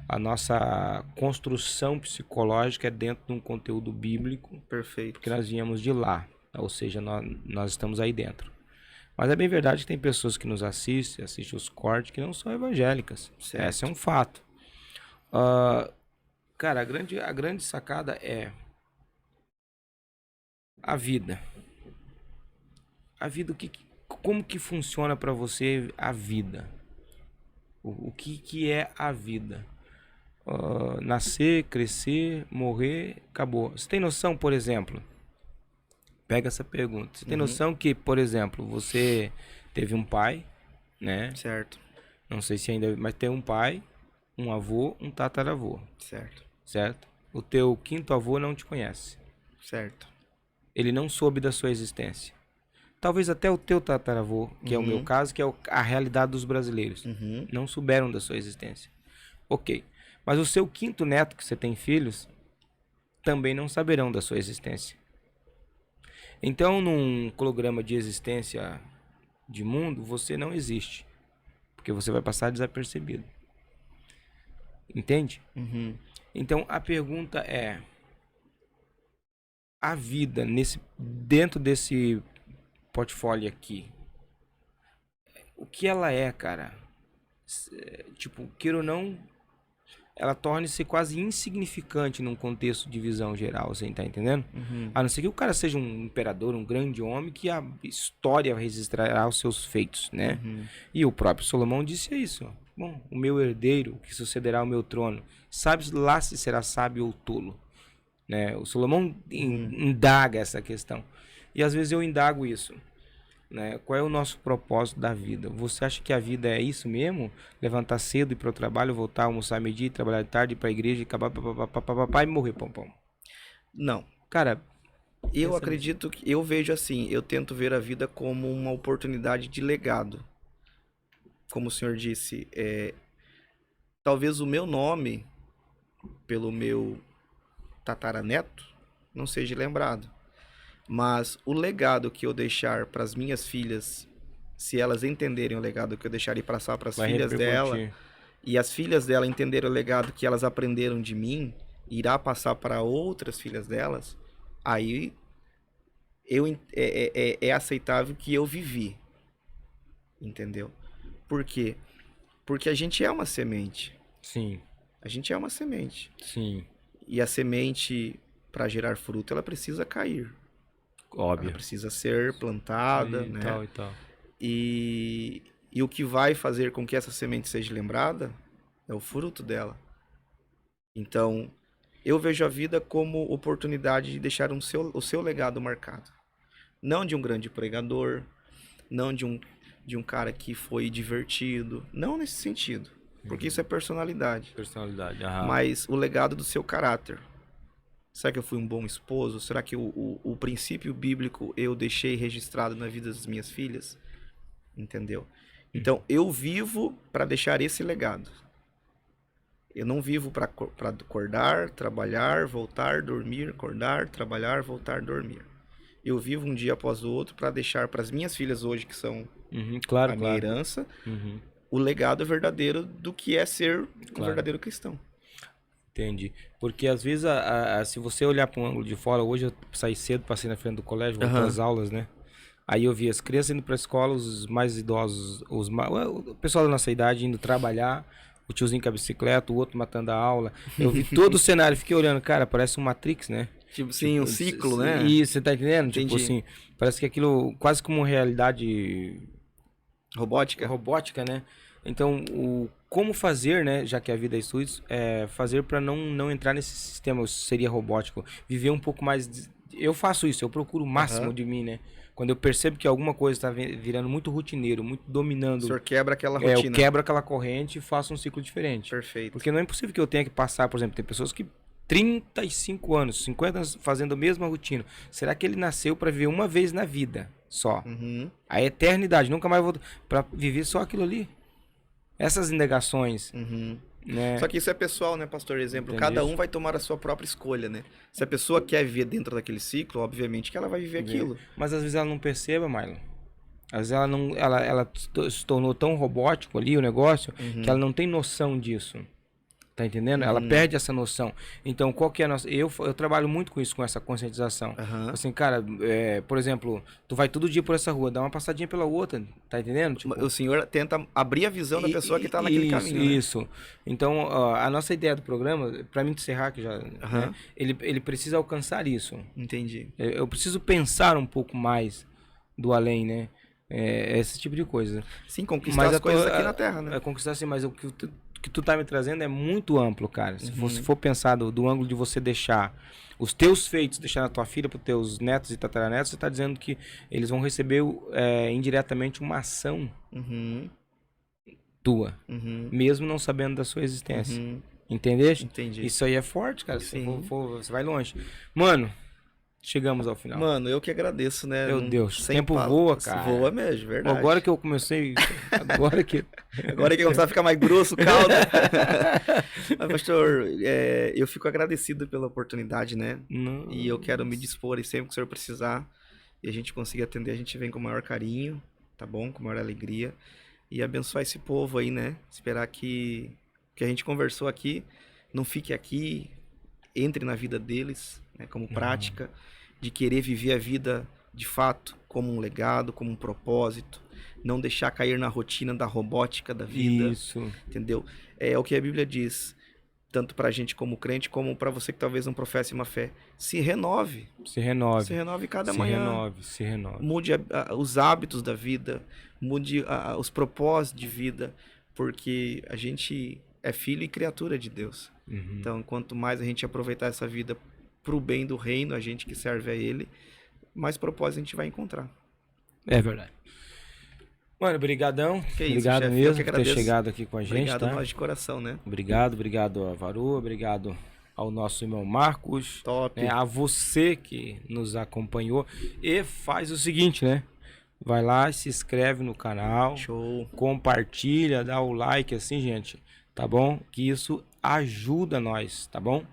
[SPEAKER 1] a nossa construção psicológica é dentro de um conteúdo bíblico.
[SPEAKER 2] Perfeito.
[SPEAKER 1] Porque nós viemos de lá, ou seja, nós estamos aí dentro. Mas é bem verdade que tem pessoas que nos assistem os cortes, que não são evangélicas.
[SPEAKER 2] Certo.
[SPEAKER 1] Esse é um fato. Cara, a grande sacada é a vida. A vida, como que funciona para você a vida? O que é a vida? Nascer, crescer, morrer, acabou. Você tem noção, por exemplo? Pega essa pergunta. Você tem noção que, por exemplo, você teve um pai, né?
[SPEAKER 2] Certo.
[SPEAKER 1] Não sei se ainda, mas tem um pai, um avô, um tataravô.
[SPEAKER 2] Certo.
[SPEAKER 1] Certo? O teu quinto avô não te conhece.
[SPEAKER 2] Certo.
[SPEAKER 1] Ele não soube da sua existência. Talvez até o teu tataravô, que é o meu caso, que é a realidade dos brasileiros, não souberam da sua existência. Ok. Mas o seu quinto neto, que você tem filhos, também não saberão da sua existência. Então, num programa de existência de mundo, você não existe. Porque você vai passar desapercebido. Entende? Então, a pergunta é... a vida dentro desse portfólio aqui, o que ela é, cara? Tipo, queira ou não, ela torne-se quase insignificante num contexto de visão geral, você tá entendendo? A não ser que o cara seja um imperador, um grande homem, que a história registrará os seus feitos, né? E o próprio Salomão disse isso. Bom, o meu herdeiro, que sucederá ao meu trono, sabe lá se será sábio ou tolo, né? O Salomão indaga essa questão. E às vezes eu indago isso. Né? Qual é o nosso propósito da vida? Você acha que a vida é isso mesmo? Levantar cedo, ir para o trabalho, voltar, almoçar meio-dia, trabalhar de tarde, ir para a igreja, acabar e morrer, pom.
[SPEAKER 2] Não.
[SPEAKER 1] Cara,
[SPEAKER 2] eu acredito que eu vejo assim, eu tento ver a vida como uma oportunidade de legado. Como o senhor disse, talvez o meu nome, pelo meu tataraneto, não seja lembrado. Mas o legado que eu deixar para as minhas filhas, se elas entenderem o legado que eu deixar e passar para as filhas dela, e as filhas dela entenderem o legado que elas aprenderam de mim, irá passar para outras filhas delas, aí é aceitável que eu vivi. Entendeu? Por quê? Porque a gente é uma semente.
[SPEAKER 1] Sim.
[SPEAKER 2] A gente é uma semente.
[SPEAKER 1] Sim.
[SPEAKER 2] E a semente, para gerar fruto, ela precisa cair.
[SPEAKER 1] Óbvio.
[SPEAKER 2] Ela precisa ser plantada, né?
[SPEAKER 1] E tal.
[SPEAKER 2] E o que vai fazer com que essa semente seja lembrada é o fruto dela. Então, eu vejo a vida como oportunidade de deixar o seu legado marcado. Não de um grande pregador, não de um cara que foi divertido, não nesse sentido, porque isso é personalidade. Mas o legado do seu caráter. Será que eu fui um bom esposo? Será que o princípio bíblico eu deixei registrado na vida das minhas filhas? Entendeu? Então, eu vivo para deixar esse legado. Eu não vivo para acordar, trabalhar, voltar, dormir, acordar, trabalhar, voltar, dormir. Eu vivo um dia após o outro para deixar para as minhas filhas hoje, que são a minha herança, o legado verdadeiro do que é ser um verdadeiro cristão.
[SPEAKER 1] Entendi. Porque às vezes, se você olhar para um ângulo de fora, hoje eu saí cedo, passei na frente do colégio, voltei às aulas, né? Aí eu vi as crianças indo para a escola, os mais idosos, o pessoal da nossa idade indo trabalhar, o tiozinho com a bicicleta, o outro matando a aula. Eu vi todo o cenário, fiquei olhando, cara, parece um Matrix, né?
[SPEAKER 2] Tipo, sim, um ciclo, né?
[SPEAKER 1] Isso, você tá entendendo?
[SPEAKER 2] Entendi.
[SPEAKER 1] Tipo assim, parece que aquilo quase como realidade robótica, né? Então, como fazer, né, já que a vida é estudos, fazer para não entrar nesse sistema, seria robótico, viver um pouco mais... Eu faço isso, eu procuro o máximo de mim, né? Quando eu percebo que alguma coisa está virando muito rotineiro, muito dominando...
[SPEAKER 2] O senhor quebra aquela rotina.
[SPEAKER 1] Eu quebro aquela corrente e faço um ciclo diferente.
[SPEAKER 2] Perfeito.
[SPEAKER 1] Porque não é impossível que eu tenha que passar, por exemplo, tem pessoas que 35 anos, 50 anos fazendo a mesma rotina. Será que ele nasceu para viver uma vez na vida só? A eternidade, nunca mais vou... Para viver só aquilo ali? Essas indagações... Né?
[SPEAKER 2] Só que isso é pessoal, né, pastor? Exemplo, cada um vai tomar a sua própria escolha, né? Se a pessoa quer viver dentro daquele ciclo, obviamente que ela vai viver aquilo.
[SPEAKER 1] Mas às vezes ela não perceba, Marlon. Às vezes ela se tornou tão robótico ali o negócio que ela não tem noção disso. Tá entendendo? Ela perde essa noção. Então, qual que é a nossa... Eu trabalho muito com isso, com essa conscientização. Assim, cara, por exemplo, tu vai todo dia por essa rua, dá uma passadinha pela outra, tá entendendo? Tipo,
[SPEAKER 2] o senhor tenta abrir a visão da pessoa que tá naquele caminho, né?
[SPEAKER 1] Isso. Então, a nossa ideia do programa, pra mim encerrar, que já... Né, ele precisa alcançar isso.
[SPEAKER 2] Entendi.
[SPEAKER 1] Eu preciso pensar um pouco mais do além, né? Esse tipo de coisa.
[SPEAKER 2] Sim, conquistar as coisas aqui na Terra, né?
[SPEAKER 1] Conquistar assim, mas o que tu tá me trazendo é muito amplo, cara. Se você for pensar do ângulo de você deixar os teus feitos, deixar na tua filha, pros teus netos e tataranetos, você tá dizendo que eles vão receber indiretamente uma ação tua, mesmo não sabendo da sua existência. Entendeste?
[SPEAKER 2] Entendi.
[SPEAKER 1] Isso aí é forte, cara. Se você vai longe. Mano, chegamos ao final.
[SPEAKER 2] Mano, eu que agradeço, né?
[SPEAKER 1] Meu Deus, o tempo voa, cara.
[SPEAKER 2] Voa mesmo, verdade.
[SPEAKER 1] Agora que eu comecei... Agora que
[SPEAKER 2] começar a ficar mais grosso o caldo. Mas, pastor, eu fico agradecido pela oportunidade, né? E eu quero me dispor e sempre que o senhor precisar e a gente conseguir atender, a gente vem com o maior carinho, tá bom? Com a maior alegria. E abençoar esse povo aí, né? Esperar que a gente conversou aqui não fique aqui, entre na vida deles, né? Como prática. de querer viver a vida de fato como um legado, como um propósito, não deixar cair na rotina da robótica da vida.
[SPEAKER 1] Isso.
[SPEAKER 2] Entendeu? É o que a Bíblia diz, tanto pra gente como crente, como pra você que talvez não professe uma fé. Se renove.
[SPEAKER 1] Se renove.
[SPEAKER 2] Se renove cada manhã.
[SPEAKER 1] Se renove.
[SPEAKER 2] Mude os hábitos da vida, mude os propósitos de vida, porque a gente é filho e criatura de Deus.
[SPEAKER 1] Uhum.
[SPEAKER 2] Então, quanto mais a gente aproveitar essa vida pro bem do reino, a gente que serve a Ele, mais propósito a gente vai encontrar.
[SPEAKER 1] É verdade. Mano, brigadão.
[SPEAKER 2] Que isso,
[SPEAKER 1] obrigado
[SPEAKER 2] chefe,
[SPEAKER 1] mesmo por ter chegado aqui com a gente.
[SPEAKER 2] Obrigado
[SPEAKER 1] tá?
[SPEAKER 2] a nós de coração, né?
[SPEAKER 1] Obrigado a Varu, obrigado ao nosso irmão Marcos.
[SPEAKER 2] Top.
[SPEAKER 1] A você que nos acompanhou. E faz o seguinte, né? Vai lá, se inscreve no canal.
[SPEAKER 2] Show.
[SPEAKER 1] Compartilha, dá o like assim, gente. Tá bom? Que isso ajuda nós, tá bom?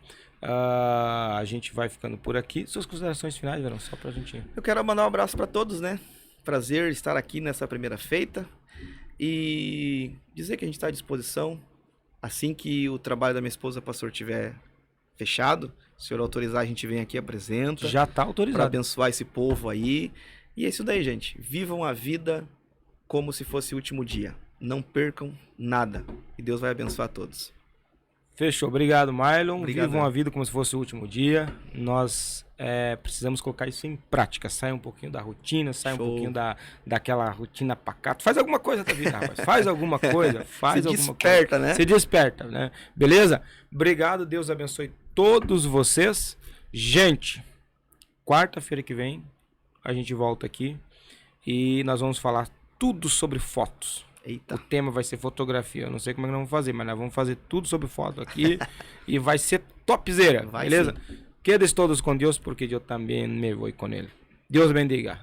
[SPEAKER 1] A gente vai ficando por aqui. Suas considerações finais, Verão, só pra gente...
[SPEAKER 2] Eu quero mandar um abraço pra todos, né? Prazer estar aqui nessa primeira feita e dizer que a gente está à disposição. Assim que o trabalho da minha esposa, pastor, tiver fechado, se o senhor autorizar, a gente vem aqui e apresenta.
[SPEAKER 1] Já está autorizado.
[SPEAKER 2] Para abençoar esse povo aí. E é isso daí, gente. Vivam a vida como se fosse o último dia. Não percam nada. E Deus vai abençoar todos.
[SPEAKER 1] Fechou. Obrigado, Marlon.
[SPEAKER 2] Obrigado.
[SPEAKER 1] Vivam a vida como se fosse o último dia. Nós precisamos colocar isso em prática. Sai um pouquinho da rotina, sai
[SPEAKER 2] Show.
[SPEAKER 1] um pouquinho daquela rotina pacata. Faz alguma coisa da vida, rapaz. Faz alguma coisa. Faz
[SPEAKER 2] Se
[SPEAKER 1] alguma
[SPEAKER 2] desperta,
[SPEAKER 1] coisa.
[SPEAKER 2] né?
[SPEAKER 1] Se desperta, né? Beleza? Obrigado. Deus abençoe todos vocês. Gente, quarta-feira que vem a gente volta aqui e nós vamos falar tudo sobre fotos.
[SPEAKER 2] Eita.
[SPEAKER 1] O tema vai ser fotografia. Eu não sei como é que nós vamos fazer, mas nós vamos fazer tudo sobre foto aqui e vai ser topzera, beleza?
[SPEAKER 2] Sim.
[SPEAKER 1] Quedes todos com Deus, porque eu também me vou com Ele. Deus bendiga.